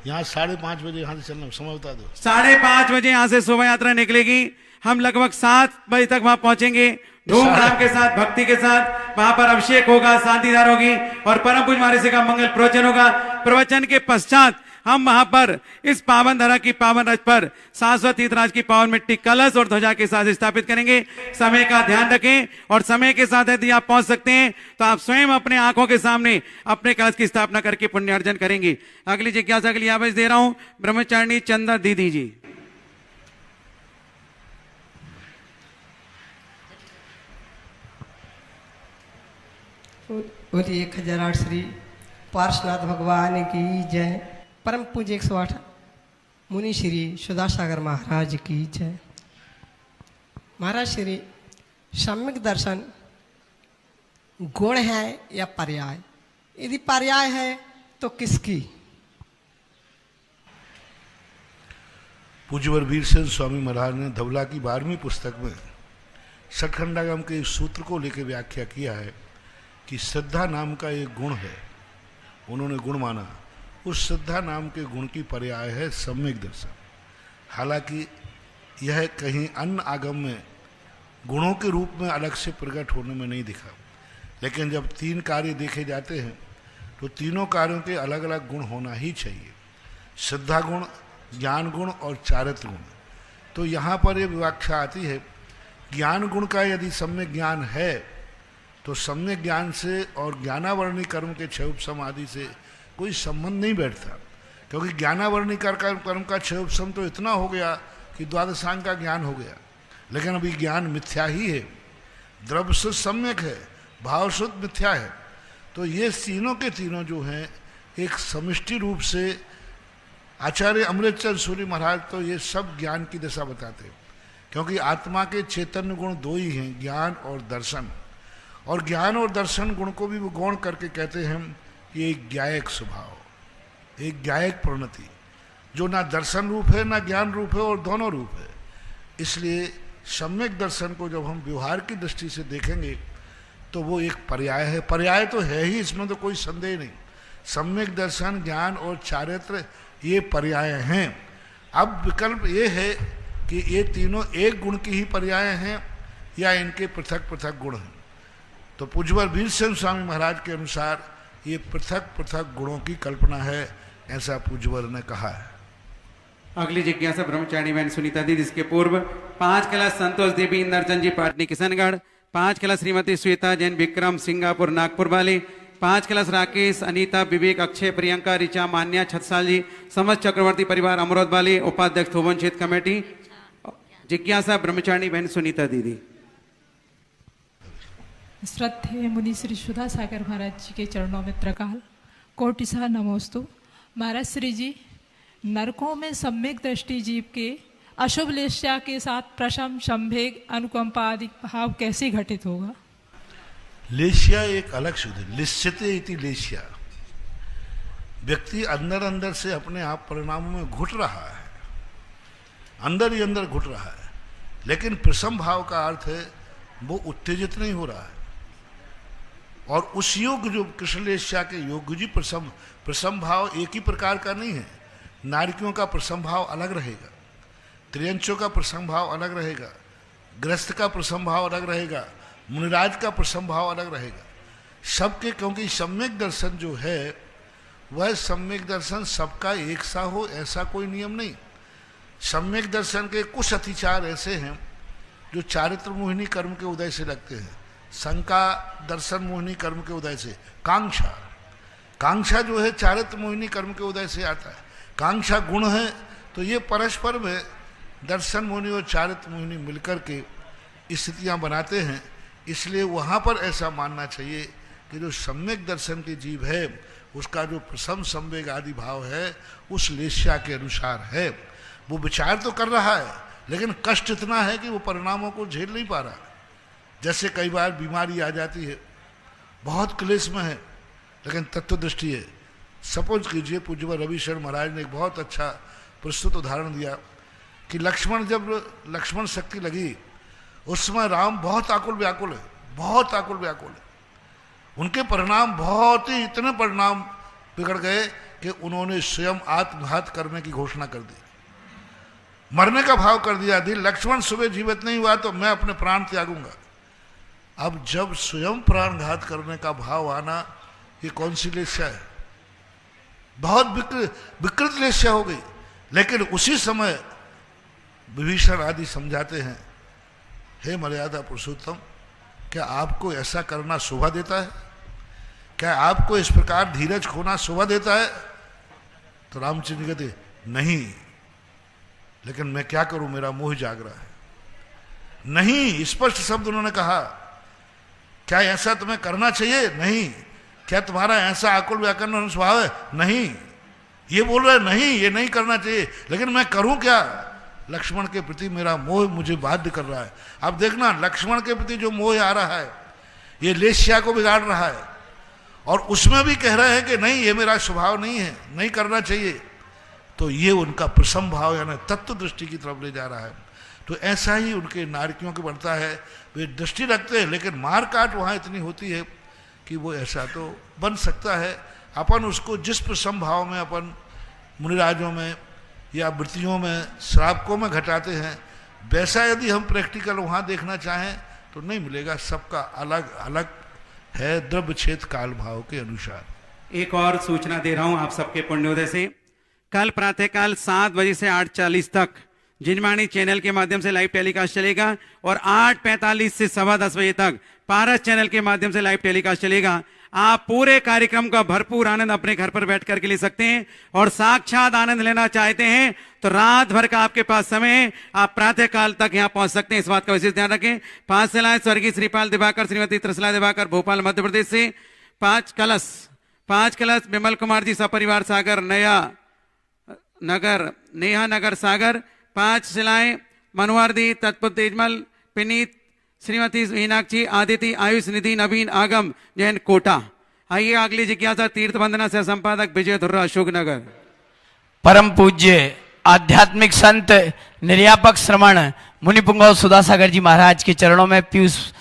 यहाँ 5:30 बजे यहाँ से चलना, समय बता दो। 5:30 बजे यहाँ से शोभा यात्रा निकलेगी। हम लगभग 7 बजे तक वहां पहुंचेंगे। धूमधाम के साथ, भक्ति के साथ वहां पर अभिषेक होगा, शांतिदार होगी और परम पूज्य महाराज जी का मंगल प्रवचन होगा। प्रवचन के पश्चात हम वहां पर इस पावन धरा की पावन रथ पर शाश्वत तीर्थराज की पावन मिट्टी कलश और ध्वजा के साथ स्थापित करेंगे। समय का ध्यान रखें और समय के साथ यदि आप पहुंच सकते हैं तो आप स्वयं अपने आंखों के सामने अपने कलश की स्थापना करके पुण्यार्जन करेंगे। अगली जिज्ञासा के लिए आवाज दे रहा हूं ब्रह्मचारिणी चंदा दीदी जी। बोलिए 1008 श्री पार्श्वनाथ भगवान की जय। परम पूज्य 108 मुनि श्री सुधासागर महाराज की जय। महाराज श्री सम्यक दर्शन गुण है या पर्याय? यदि पर्याय है तो किसकी? पूज्यवर वीरसेन स्वामी महाराज ने धवला की 12वीं पुस्तक में सठखंडागम के इस सूत्र को लेकर व्याख्या किया है कि श्रद्धा नाम का एक गुण है। उन्होंने गुण माना, उस श्रद्धा नाम के गुण की पर्याय है सम्यक दर्शन। हालांकि यह कहीं अन्य आगम में गुणों के रूप में अलग से प्रकट होने में नहीं दिखा, लेकिन जब 3 कार्य देखे जाते हैं तो तीनों कार्यों के अलग अलग गुण होना ही चाहिए, श्रद्धा गुण, ज्ञान गुण और चारित्र गुण। तो यहाँ पर यह व्याख्या आती है, ज्ञान गुण का यदि सम्यक ज्ञान है तो सम्यक ज्ञान से और ज्ञानावरणी कर्म के क्षय उपशम आदि से कोई संबंध नहीं बैठता, क्योंकि ज्ञानावरणी कर्म का क्षय उपशम तो इतना हो गया कि द्वादशांग का ज्ञान हो गया, लेकिन अभी ज्ञान मिथ्या ही है। द्रव्य शुद्ध सम्यक है, भाव शुद्ध मिथ्या है। तो ये तीनों के तीनों जो हैं एक समष्टि रूप से आचार्य अमृतचंद सूरी महाराज तो ये सब ज्ञान की दशा बताते हैं, क्योंकि आत्मा के चैतन्य गुण 2 ही हैं, ज्ञान और दर्शन। और ज्ञान और दर्शन गुण को भी वो गौण करके कहते हैं कि एक ज्ञायक स्वभाव, एक ज्ञायक प्रवृत्ति जो ना दर्शन रूप है ना ज्ञान रूप है और दोनों रूप है। इसलिए सम्यक दर्शन को जब हम व्यवहार की दृष्टि से देखेंगे तो वो एक पर्याय है। पर्याय तो है ही, इसमें तो कोई संदेह नहीं। सम्यक दर्शन, ज्ञान और चारित्र ये पर्याय हैं। अब विकल्प ये है कि ये तीनों एक गुण की ही पर्याय हैं या इनके पृथक पृथक गुण हैं। तो पूज्यवर वीरसेन स्वामी महाराज के अनुसार ये पृथक पृथक गुणों की कल्पना है, ऐसा पूज्यवर ने कहा है। अगली जिज्ञासा ब्रह्मचारिणी बहन सुनीता दी, जिसके पूर्व 5 कला संतोष देवी इंदरचंद जी पाटनी किशनगढ़, 5 कला श्रीमती श्वेता जैन विक्रम सिंगापुर नागपुर वाले, 5 कलश राकेश अनीता विवेक अक्षय प्रियंका ऋचा मान्या छतसाल जी समस्त चक्रवर्ती परिवार अमरोद वाले, उपाध्यक्ष थोवन क्षेत्र कमेटी। जिज्ञासा ब्रह्मचारिणी बहन सुनीता दीदी। श्रद्धेय मुनि श्री सुधा सागर महाराज जी के चरणों में त्रकाल कोटिसा नमोस्तु। महाराज श्री जी, नरकों में सम्यक दृष्टि जीव के अशुभ लेस्या के साथ प्रशम संभेग अनुकंपा आदि भाव कैसे घटित होगा? लेस्या एक अलग शब्द है, लिस्यते इति लेस्या। व्यक्ति अंदर अंदर से अपने आप परिणामों में घुट रहा है, अंदर ही अंदर घुट रहा है, लेकिन प्रसम भाव का अर्थ है वो उत्तेजित नहीं हो रहा है। और उस योग जो कृष्णलेस्या के योग जी प्रसम भाव एक ही प्रकार का नहीं है। नारिकियों का प्रसम भाव अलग रहेगा, त्रियंचों का प्रसम भाव अलग रहेगा, गृहस्थ का प्रसम भाव अलग रहेगा, मुनिराज का प्रसम भाव अलग रहेगा सबके, क्योंकि सम्यक दर्शन जो है वह सम्यक दर्शन सबका एक सा हो ऐसा कोई नियम नहीं। सम्यक दर्शन के कुछ अतिचार ऐसे हैं जो चारित्र मोहिनी कर्म के उदय से लगते हैं, शंका दर्शन मोहिनी कर्म के उदय से, कांक्षा जो है चारित्र मोहिनी कर्म के उदय से आता है। कांक्षा गुण है तो ये परस्पर में दर्शन मोहिनी और चारित्र मोहिनी मिलकर के स्थितियां बनाते हैं। इसलिए वहाँ पर ऐसा मानना चाहिए कि जो सम्यक दर्शन के जीव है उसका जो प्रसम संवेग आदि भाव है उस लेस्या के अनुसार है। वो विचार तो कर रहा है लेकिन कष्ट इतना है कि वो परिणामों को झेल नहीं पा रहा। जैसे कई बार बीमारी आ जाती है, बहुत क्लेश में है लेकिन तत्व दृष्टि है। सपोज कीजिए पूज्य रविशरण महाराज ने एक बहुत अच्छा प्रस्तुत उदाहरण दिया कि जब लक्ष्मण शक्ति लगी उस समय राम बहुत आकुल व्याकुल है, बहुत आकुल व्याकुल है। उनके परिणाम बहुत ही इतने परिणाम बिगड़ गए कि उन्होंने स्वयं आत्मघात करने की घोषणा कर दी, मरने का भाव कर दिया। यदि लक्ष्मण सुबह जीवित नहीं हुआ तो मैं अपने प्राण त्यागूंगा। अब जब स्वयं प्राणघात करने का भाव आना, ये कौन सी लेस्या है? बहुत विकृत लेस्या हो गई। लेकिन उसी समय विभीषण आदि समझाते हैं, हे मर्यादा पुरुषोत्तम, क्या आपको ऐसा करना शोभा देता है? क्या आपको इस प्रकार धीरज खोना शोभा देता है? तो रामचंद्र जी कहते नहीं, लेकिन मैं क्या करूं, मेरा मोह जाग रहा है। नहीं, स्पष्ट शब्द उन्होंने कहा। क्या ऐसा तुम्हें करना चाहिए? नहीं। क्या तुम्हारा ऐसा आकुल व्याकुल स्वभाव है? नहीं। ये बोल रहे नहीं, ये नहीं करना चाहिए, लेकिन मैं करूं क्या? लक्ष्मण के प्रति मेरा मोह मुझे बाध्य कर रहा है। अब देखना, लक्ष्मण के प्रति जो मोह आ रहा है ये लेस्या को बिगाड़ रहा है, और उसमें भी कह रहे हैं कि नहीं, ये मेरा स्वभाव नहीं है, नहीं करना चाहिए। तो ये उनका प्रसम भाव यानी तत्व दृष्टि की तरफ ले जा रहा है। तो ऐसा ही उनके नारकियों को बढ़ता है। वे दृष्टि रखते हैं, लेकिन मार काट वहाँ इतनी होती है कि वो ऐसा तो बन सकता है। अपन उसको जिस प्रसम भाव में अपन मुनिराजों में या वृत्तियों में श्रावकों में घटाते हैं, वैसा यदि हम प्रैक्टिकल वहाँ देखना चाहें तो नहीं मिलेगा। सबका अलग अलग है द्रव्य छेद काल भाव के अनुसार। एक और सूचना दे रहा हूं आप सबके पुण्योदय से। कल प्रातःकाल 7 बजे से 8:40 तक जिनवाणी चैनल के माध्यम से लाइव टेलीकास्ट चलेगा, और 8:45 से 10:15 बजे तक पारस चैनल के माध्यम से लाइव टेलीकास्ट चलेगा। आप पूरे कार्यक्रम का भरपूर आनंद अपने घर पर बैठ करके ले सकते हैं, और साक्षात आनंद लेना चाहते हैं तो रात भर का आपके पास समय है, आप प्रातः काल तक यहां पहुंच सकते हैं। इस बात का विशेष ध्यान रखें। 5 शिलाएं स्वर्गीय श्रीपाल दिवाकर श्रीमती त्रिशला दिवाकर भोपाल मध्य प्रदेश से, 5 कलश विमल कुमार जी सपरिवार सागर नेहा नगर सागर, 5 शिलाएं मनोहर दी तत्पुर तेजमल पिनीत श्रीमती मीनाक्षी आदिति आयुष निधि नवीन आगम जैन कोटा। आइए अगली जिज्ञासा तीर्थ वंदना से संपादक विजय धुर्रा अशोकनगर। परम पूज्य आध्यात्मिक संत निर्यापक श्रमण मुनिपुंगव सुधासागर जी महाराज के चरणों में पीयूष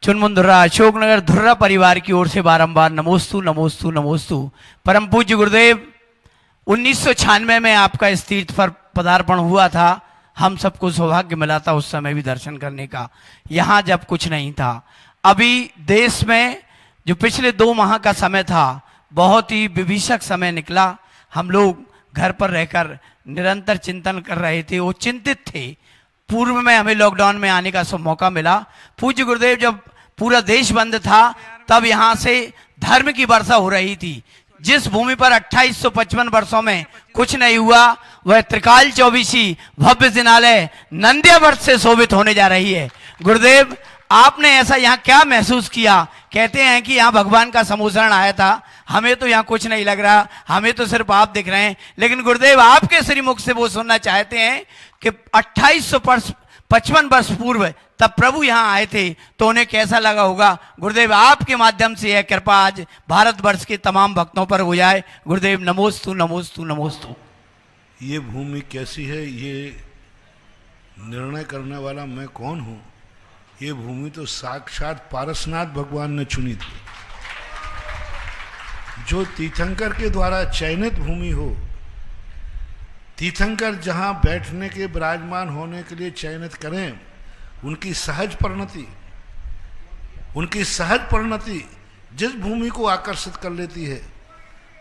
चुनमुन धुर्रा अशोकनगर धुर्रा परिवार की ओर से बारंबार नमोस्तु नमोस्तु नमोस्तु। परम पूज्य गुरुदेव, 1996 में आपका इस तीर्थ पर पदार्पण हुआ था। हम सबको सौभाग्य मिला था उस समय भी दर्शन करने का, यहाँ जब कुछ नहीं था। अभी देश में जो पिछले 2 माह का समय था, बहुत ही विभीषक समय निकला। हम लोग घर पर रहकर निरंतर चिंतन कर रहे थे, वो चिंतित थे। पूर्व में हमें लॉकडाउन में आने का मौका मिला। पूज्य गुरुदेव जब पूरा देश बंद था, तब यहाँ से धर्म की वर्षा हो रही थी। जिस भूमि पर 2855 वर्षों में कुछ नहीं हुआ, वह त्रिकाल चौबीसी भव्य जिनालय नंद्यावर्त से शोभित होने जा रही है। गुरुदेव, आपने ऐसा यहाँ क्या महसूस किया? कहते हैं कि यहाँ भगवान का समूचरण आया था, हमें तो यहाँ कुछ नहीं लग रहा, हमें तो सिर्फ आप दिख रहे हैं। लेकिन गुरुदेव, आपके श्रीमुख से वो सुनना चाहते हैं कि 2855 वर्ष पूर्व तब प्रभु यहाँ आए थे, तो उन्हें कैसा लगा होगा। गुरुदेव, आपके माध्यम से यह कृपा आज भारतवर्ष के तमाम भक्तों पर हो जाए। गुरुदेव, नमोस्तु नमोस्तु नमोस्तु। ये भूमि कैसी है, ये निर्णय करने वाला मैं कौन हूँ? ये भूमि तो साक्षात पारसनाथ भगवान ने चुनी थी। जो तीर्थंकर के द्वारा चयनित भूमि हो, तीर्थंकर जहाँ बैठने के विराजमान होने के लिए चयनित करें, उनकी सहज परिणति जिस भूमि को आकर्षित कर लेती है,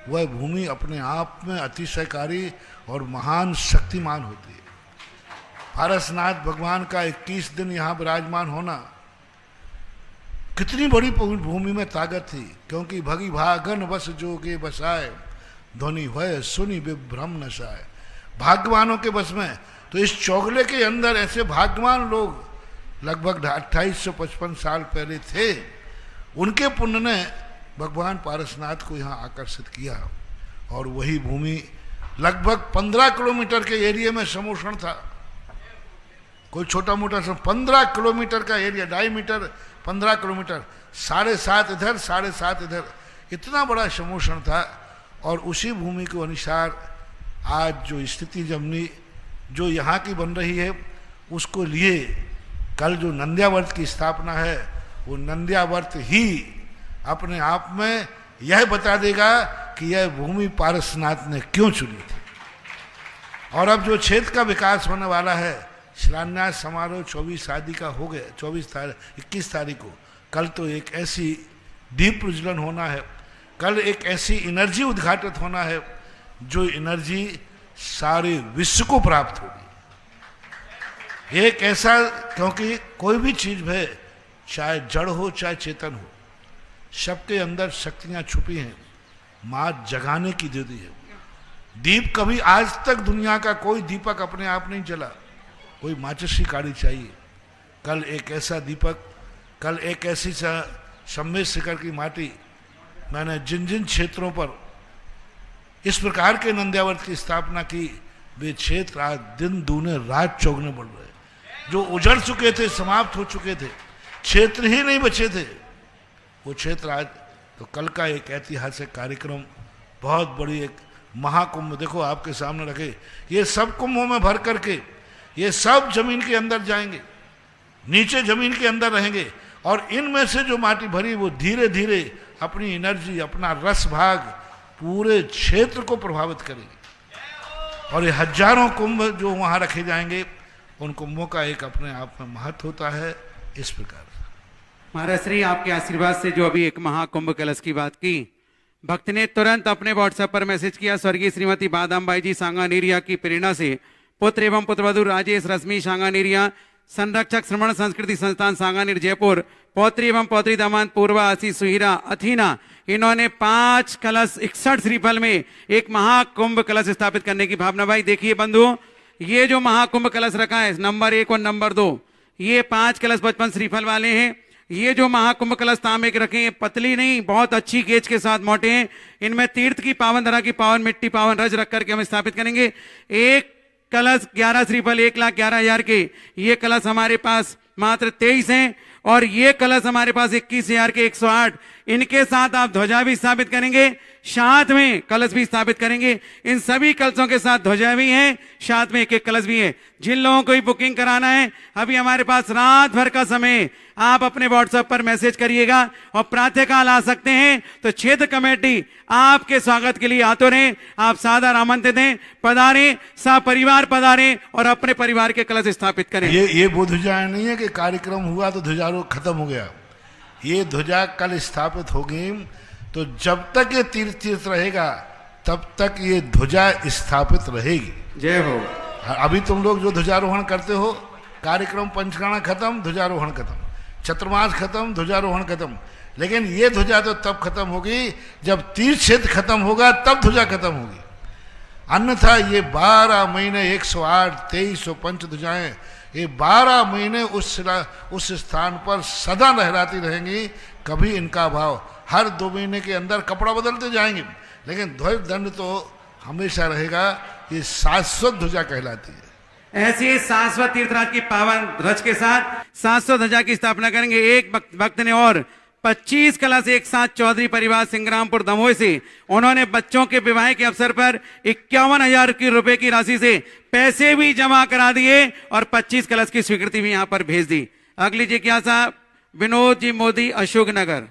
वह भूमि अपने आप में अतिशयकारी और महान शक्तिमान होती है। पारसनाथ भगवान का 21 दिन यहाँ विराजमान होना, कितनी बड़ी भूमि में ताकत थी। क्योंकि भगी भागन वस जोगे बसाए, ध्वनि भय सुनि विभ्रम नशाए। भाग्यवानों के बस में। तो इस चौगले के अंदर ऐसे भाग्यवान लोग लगभग 2855 साल पहले थे। उनके पुण्य ने भगवान पारसनाथ को यहाँ आकर्षित किया, और वही भूमि लगभग 15 किलोमीटर के एरिया में समोषण था। कोई छोटा मोटा 15 किलोमीटर का एरिया, 2.5 मीटर 15 किलोमीटर, 7.5 इधर 7.5 इधर, इतना बड़ा समोषण था। और उसी भूमि के अनुसार आज जो स्थिति जमनी जो यहाँ की बन रही है, उसको लिए कल जो नंद्यावर्त की स्थापना है, वो नंद्यावर्त ही अपने आप में यह बता देगा कि यह भूमि पारसनाथ ने क्यों चुनी थी। और अब जो क्षेत्र का विकास होने वाला है, शिलान्यास समारोह 24 शादी का हो गया, 21 तारीख को। कल तो एक ऐसी दीप प्रज्वलन होना है, कल एक ऐसी एनर्जी उद्घाटित होना है जो एनर्जी सारे विश्व को प्राप्त होगी। एक ऐसा, क्योंकि कोई भी चीज है, चाहे जड़ हो चाहे चेतन हो, सबके अंदर शक्तियां छुपी हैं, मां जगाने की दे दी है। दीप कभी आज तक दुनिया का कोई दीपक अपने आप नहीं जला, कोई माचिस की काड़ी चाहिए। कल एक ऐसा दीपक, कल एक ऐसी सम्मेद शिखर की माटी, मैंने जिन जिन क्षेत्रों पर इस प्रकार के नंद्यावर्त की स्थापना की, वे क्षेत्र आज दिन दूने रात चौगने बढ़ रहे। जो उजड़ चुके थे, समाप्त हो चुके थे, क्षेत्र ही नहीं बचे थे, वो क्षेत्र आज, तो कल का एक ऐतिहासिक कार्यक्रम, बहुत बड़ी एक महाकुंभ देखो आपके सामने रखे। ये सब कुंभों में भर करके ये सब जमीन के अंदर जाएंगे, नीचे जमीन के अंदर रहेंगे, और इनमें से जो माटी भरी वो धीरे धीरे अपनी एनर्जी, अपना रस भाग पूरे क्षेत्र को प्रभावित करेगी। और ये हजारों कुंभ जो वहां रखे जाएंगे, उन कुंभों का एक अपने आप में महत्व होता है। इस प्रकार महाराज श्री आपके आशीर्वाद से जो अभी एक महाकुंभ कलश की बात की, भक्त ने तुरंत अपने व्हाट्सएप पर मैसेज किया, स्वर्गीय श्रीमती बादामबाई जी सांगानेरिया की प्रेरणा से पुत्र एवं पुत्रवधु राजेश रश्मि सांगानेरिया, संरक्षक श्रमण संस्कृति संस्थान सांगानेर जयपुर, पौत्री एवं पौत्री दामाद पूर्वा आशीष सुहीरा अथीना, इन्होंने 5 कलश 61 श्रीफल में एक महाकुंभ कलश स्थापित करने की भावना। भाई देखिए बंधुओं, ये जो महाकुंभ कलश रखा है, नंबर 1 और नंबर 2, ये 5 कलश 55 श्रीफल वाले हैं। ये जो महाकुंभ कलश तांबे के रखे हैं, पतली नहीं, बहुत अच्छी गेज के साथ मोटे हैं। इनमें तीर्थ की पावन धरा की पावन मिट्टी, पावन रज रख करके हम स्थापित करेंगे। एक कलश 11 श्रीफल 1,11,000 के, ये कलश हमारे पास मात्र 23 हैं, और ये कलश हमारे पास 21,000 के 108। इनके साथ आप ध्वजा भी स्थापित करेंगे, साथ में कलश भी स्थापित करेंगे। इन सभी कलशों के साथ ध्वजा भी है, साथ में एक कलश भी है। जिन लोगों को बुकिंग कराना है, अभी हमारे पास रात भर का समय, आप अपने व्हाट्सएप पर मैसेज करिएगा और प्रातःकाल आ सकते हैं। तो क्षेत्र कमेटी आपके स्वागत के लिए आते रहे, आप सादर आमंत्रित हैं, पधारें, सपरिवार पधारें और अपने परिवार के कलश स्थापित करें। ये वो ध्वजा नहीं है कि कार्यक्रम हुआ तो ध्वजारोहण खत्म हो गया। ये ध्वजा कल स्थापित होगी, तो जब तक ये तीर्थ रहेगा तब तक ये ध्वजा स्थापित रहेगी। जय हो। अभी तुम लोग जो ध्वजारोहण करते हो, कार्यक्रम पंचगाणा खत्म, ध्वजारोहण खत्म, चतुर्मास खत्म, ध्वजारोहण खत्म, लेकिन ये ध्वजा तो तब खत्म होगी जब तीर्थ क्षेत्र खत्म होगा, तब ध्वजा खत्म होगी। अन्यथा ये 12 महीने 108 2300 पंच ध्वजाएं, ये 12 महीने उस स्थान पर सदा लहराती रहेंगी। कभी इनका भाव, हर 2 महीने के अंदर कपड़ा बदलते जाएंगे, लेकिन ध्वज दंड तो हमेशा रहेगा। ये शाश्वत ध्वजा कहलाती है। ऐसे शाश्वत तीर्थराज की पावन ध्वज के साथ शाश्वत ध्वजा की स्थापना करेंगे। एक भक्त ने और 25 कलश एक साथ चौधरी परिवार सिंग्रामपुर दमोह से, उन्होंने बच्चों के विवाह के अवसर पर 51,000 रुपए की राशि से पैसे भी जमा करा दिए और 25 कलश की स्वीकृति भी यहां पर भेज दी। अगली जिज्ञासा विनोद जी मोदी, अशोक नगर।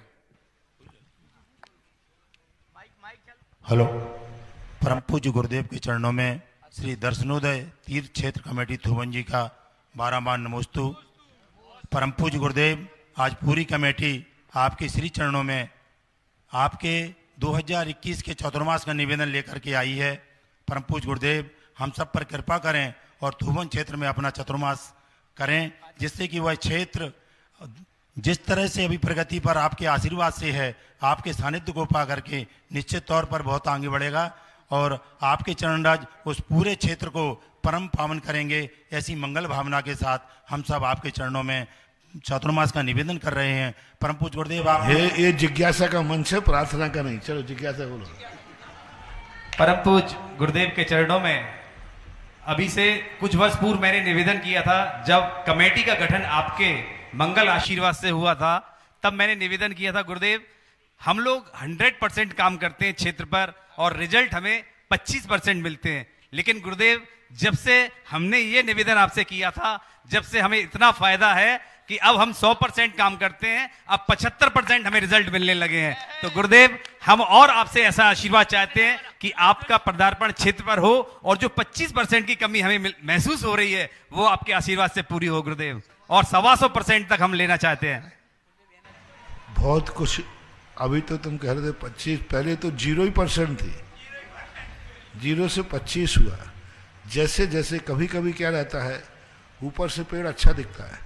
हेलो। परम पूज्य गुरुदेव के चरणों में श्री दर्शनोदय तीर्थ क्षेत्र कमेटी थुवन जी का 12 बार नमोस्तु। परम पूज्य गुरुदेव, आज पूरी कमेटी आपके श्री चरणों में आपके 2021 के चतुर्मास का निवेदन लेकर के आई है। परम पूज्य गुरुदेव, हम सब पर कृपा करें और थुवन क्षेत्र में अपना चतुर्मास करें, जिससे कि वह क्षेत्र जिस तरह से अभी प्रगति पर आपके आशीर्वाद से है, आपके सानिध्य को पा करके निश्चित तौर पर बहुत आगे बढ़ेगा और आपके चरणराज उस पूरे क्षेत्र को परम पावन करेंगे। ऐसी मंगल भावना के साथ हम सब आपके चरणों में चतुर्मास का निवेदन कर रहे हैं। परम पूज्य गुरुदेव, आप ये जिज्ञासा का मंच है, प्रार्थना का नहीं। चलो जिज्ञासा बोलो। परम पूज्य गुरुदेव के चरणों में अभी से कुछ वर्ष पूर्व मैंने निवेदन किया था, जब कमेटी का गठन आपके मंगल आशीर्वाद से हुआ था, तब मैंने निवेदन किया था, गुरुदेव हम लोग 100% काम करते हैं क्षेत्र पर और रिजल्ट हमें 25% मिलते हैं, लेकिन गुरुदेव जब से हमने ये निवेदन आपसे किया था, जब से हमें इतना फायदा है कि अब हम 100% काम करते हैं, अब 75% हमें रिजल्ट मिलने लगे हैं। तो गुरुदेव, हम और आपसे ऐसा आशीर्वाद चाहते हैं कि आपका पदार्पण क्षेत्र पर हो और जो 25% की कमी हमें महसूस हो रही है वो आपके आशीर्वाद से पूरी हो गुरुदेव, और 125% तक हम लेना चाहते हैं। बहुत कुछ अभी तो तुम कह रहे थे 25, पहले तो 0% थी, 0 से 25 हुआ। जैसे जैसे कभी कभी क्या रहता है, ऊपर से पेड़ अच्छा दिखता है,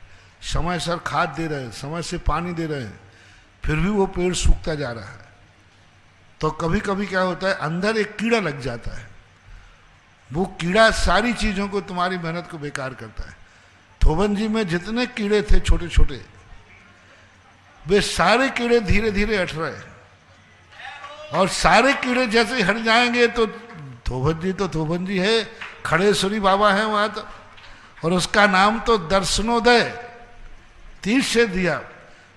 समय सर खाद दे रहे हैं, समय से पानी दे रहे हैं, फिर भी वो पेड़ सूखता जा रहा है। तो कभी कभी क्या होता है, अंदर एक कीड़ा लग जाता है, वो कीड़ा सारी चीजों को, तुम्हारी मेहनत को बेकार करता है। थोबन जी में जितने कीड़े थे छोटे छोटे, वे सारे कीड़े धीरे धीरे हट रहे हैं, और सारे कीड़े जैसे हट जाएंगे तो थोबन जी है, खड़ेश्वरी बाबा है वहां तो, और उसका नाम तो दर्शनोदय तीर्थ से दिया।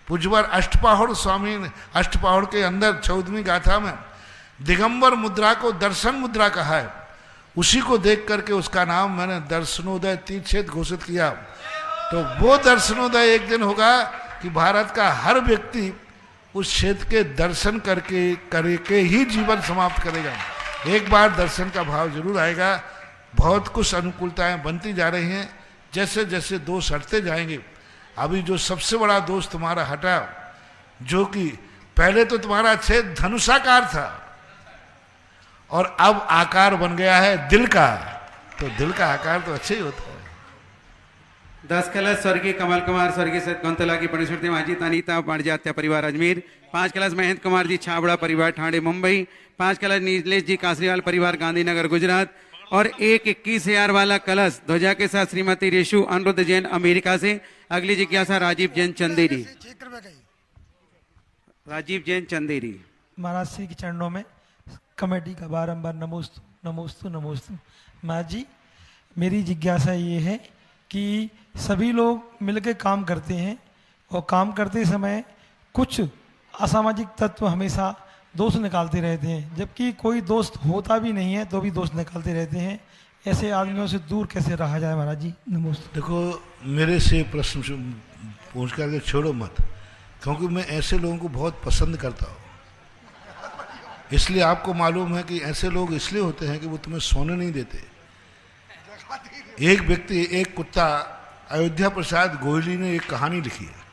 पुजवर अष्टपहड़ स्वामी ने, अष्टपहड़ के अंदर 14वीं गाथा में दिगंबर मुद्रा को दर्शन मुद्रा कहा है, उसी को देख करके उसका नाम मैंने दर्शनोदय तीर्थ घोषित किया। तो वो दर्शनोदय एक दिन होगा कि भारत का हर व्यक्ति उस क्षेत्र के दर्शन करके ही जीवन समाप्त करेगा। एक बार दर्शन का भाव जरूर आएगा। बहुत कुछ अनुकूलताएं बनती जा रही हैं, जैसे जैसे दोष हटते जाएंगे। अभी जो सबसे बड़ा दोष तुम्हारा हटा, जो कि पहले तो तुम्हारा छेद धनुषाकार था और अब आकार बन गया है दिल का, तो दिल का आकार तो अच्छा ही होता है। 10 कलश स्वर्गीय कमल कुमार, स्वर्गीय सतकुंतला की परिश्रुति माजी अनीता पारिजात्य परिवार अजमेर। 5 कलश महेंद्र कुमार जी छाबड़ा परिवार ठाणे मुंबई। 5 कलश नीलेश जी कासरीवाल परिवार गांधीनगर गुजरात। और एक 21,000 वाला कलश ध्वजा के साथ श्रीमती रेशु अनुरुद्ध जैन अमेरिका से। अगली जिज्ञासा राजीव जैन चंदेरी। राजीव जैन चंदेरी। महाराज श्री के चरणों में कमेटी का बारंबार नमोस्तु नमोस्तु नमोस्तु। महाराज जी, मेरी जिज्ञासा ये है कि सभी लोग मिलकर काम करते हैं और काम करते समय कुछ असामाजिक तत्व हमेशा दोष निकालते रहते हैं, जबकि कोई दोस्त होता भी नहीं है तो भी दोष निकालते रहते हैं। ऐसे आदमियों से दूर कैसे रहा जाए महाराज जी? नमस्ते। देखो, मेरे से प्रश्न पूछ करके छोड़ो मत, क्योंकि मैं ऐसे लोगों को बहुत पसंद करता हूँ। इसलिए आपको मालूम है कि ऐसे लोग इसलिए होते हैं कि वो तुम्हें सोने नहीं देते। एक कुत्ता, अयोध्या प्रसाद गोयली ने एक कहानी लिखी है।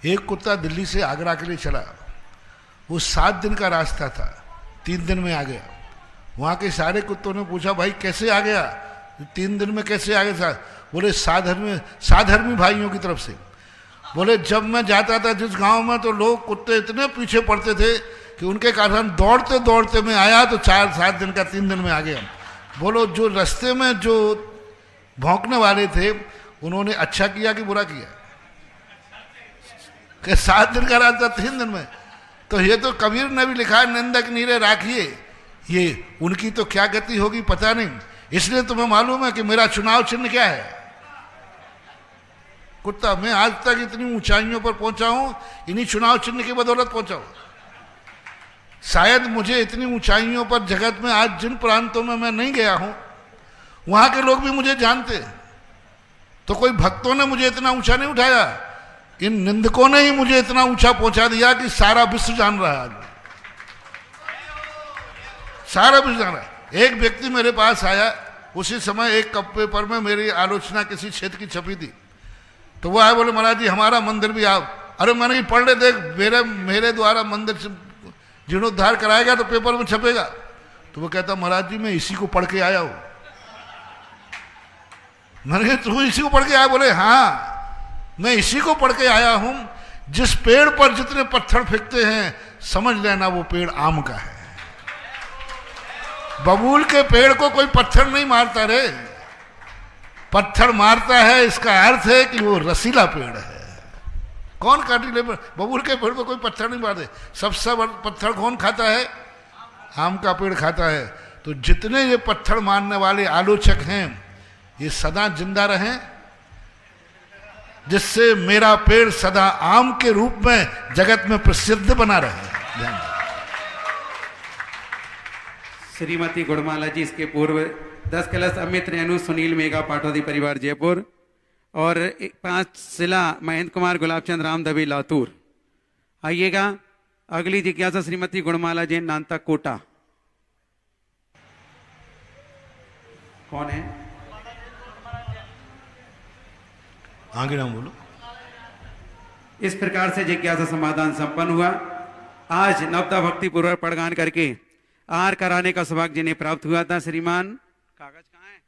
एक कुत्ता दिल्ली से आगरा के लिए चला, वो 7 दिन का रास्ता था, 3 दिन में आ गया। वहाँ के सारे कुत्तों ने पूछा, भाई कैसे आ गया, 3 दिन में कैसे आ गया? बोले साधर्मी भाइयों की तरफ से। बोले जब मैं जाता था जिस गांव में, तो लोग कुत्ते इतने पीछे पड़ते थे कि उनके कारण दौड़ते दौड़ते मैं आया तो 4-7 दिन का 3 दिन में आ गया। बोलो, जो रास्ते में जो भौंकने वाले थे उन्होंने अच्छा किया कि बुरा किया? कि 7 दिन का रास्ता 3 दिन में। तो ये तो कबीर ने भी लिखा है, निंदक नीरे राखिए। ये उनकी तो क्या गति होगी पता नहीं। इसलिए तुम्हें मालूम है कि मेरा चुनाव चिन्ह क्या है? कुत्ता। मैं आज तक इतनी ऊंचाइयों पर पहुंचा हूं इन्हीं चुनाव चिन्ह की बदौलत पहुंचा हूं। शायद मुझे इतनी ऊंचाइयों पर जगत में आज जिन प्रांतों में मैं नहीं गया हूं, वहां के लोग भी मुझे जानते हैं। तो कोई भक्तों ने मुझे इतना ऊंचा नहीं उठाया, इन निंदकों ने ही मुझे इतना ऊंचा पहुंचा दिया कि सारा विश्व जान रहा है। सारा विश्व जान रहा है। एक व्यक्ति मेरे पास आया, उसी समय एक कप पेपर में मेरी आलोचना किसी क्षेत्र की छपी थी। तो वो आए, बोले महाराज जी हमारा मंदिर भी आप। अरे मैंने पढ़ ले, देख मेरे द्वारा मंदिर जीर्णोद्धार कराएगा तो पेपर में छपेगा। तो वो कहता, महाराज जी मैं इसी को पढ़ के आया हूं। मैंने कहा तू इसी को पढ़ के आया? बोले हाँ, मैं इसी को पढ़ के आया हूं। जिस पेड़ पर जितने पत्थर फेंकते हैं, समझ लेना वो पेड़ आम का है। बबूल के पेड़ को कोई पत्थर नहीं मारता रे, पत्थर मारता है इसका अर्थ है कि वो रसीला पेड़ है। कौन काटिले पेड़? बबूल के पेड़ को कोई पत्थर नहीं मारते। सबसे बड़ा पत्थर कौन खाता है? आम का पेड़ खाता है। तो जितने ये पत्थर मारने वाले आलोचक हैं, ये सदा जिंदा रहें, जिससे मेरा पेड़ सदा आम के रूप में जगत में प्रसिद्ध बना रहे। श्रीमती गुड़माला जी इसके पूर्व 10 कलश अमित रेणु सुनील मेघा पाठोदी परिवार जयपुर। और 5 जिला महेंद्र कुमार गुलाबचंद राम दबे लातूर। आइएगा अगली जिज्ञासा श्रीमती गुणमाला जैन नानता कोटा। कौन है? आगे नाम बोलो। इस प्रकार से जिज्ञासा समाधान संपन्न हुआ। आज नवता भक्ति पूर्वक पढ़गान करके आहार कराने का सौभाग्य जिन्हें प्राप्त हुआ था, श्रीमान कागज कहाँ है?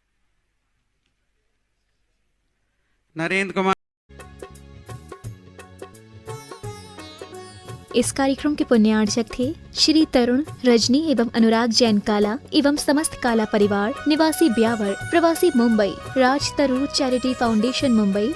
नरेंद्र कुमार। इस कार्यक्रम के पुण्यार्चक थे श्री तरुण, रजनी एवं अनुराग जैन काला एवं समस्त काला परिवार, निवासी ब्यावर, प्रवासी मुंबई, राज तरू चैरिटी फाउंडेशन मुंबई।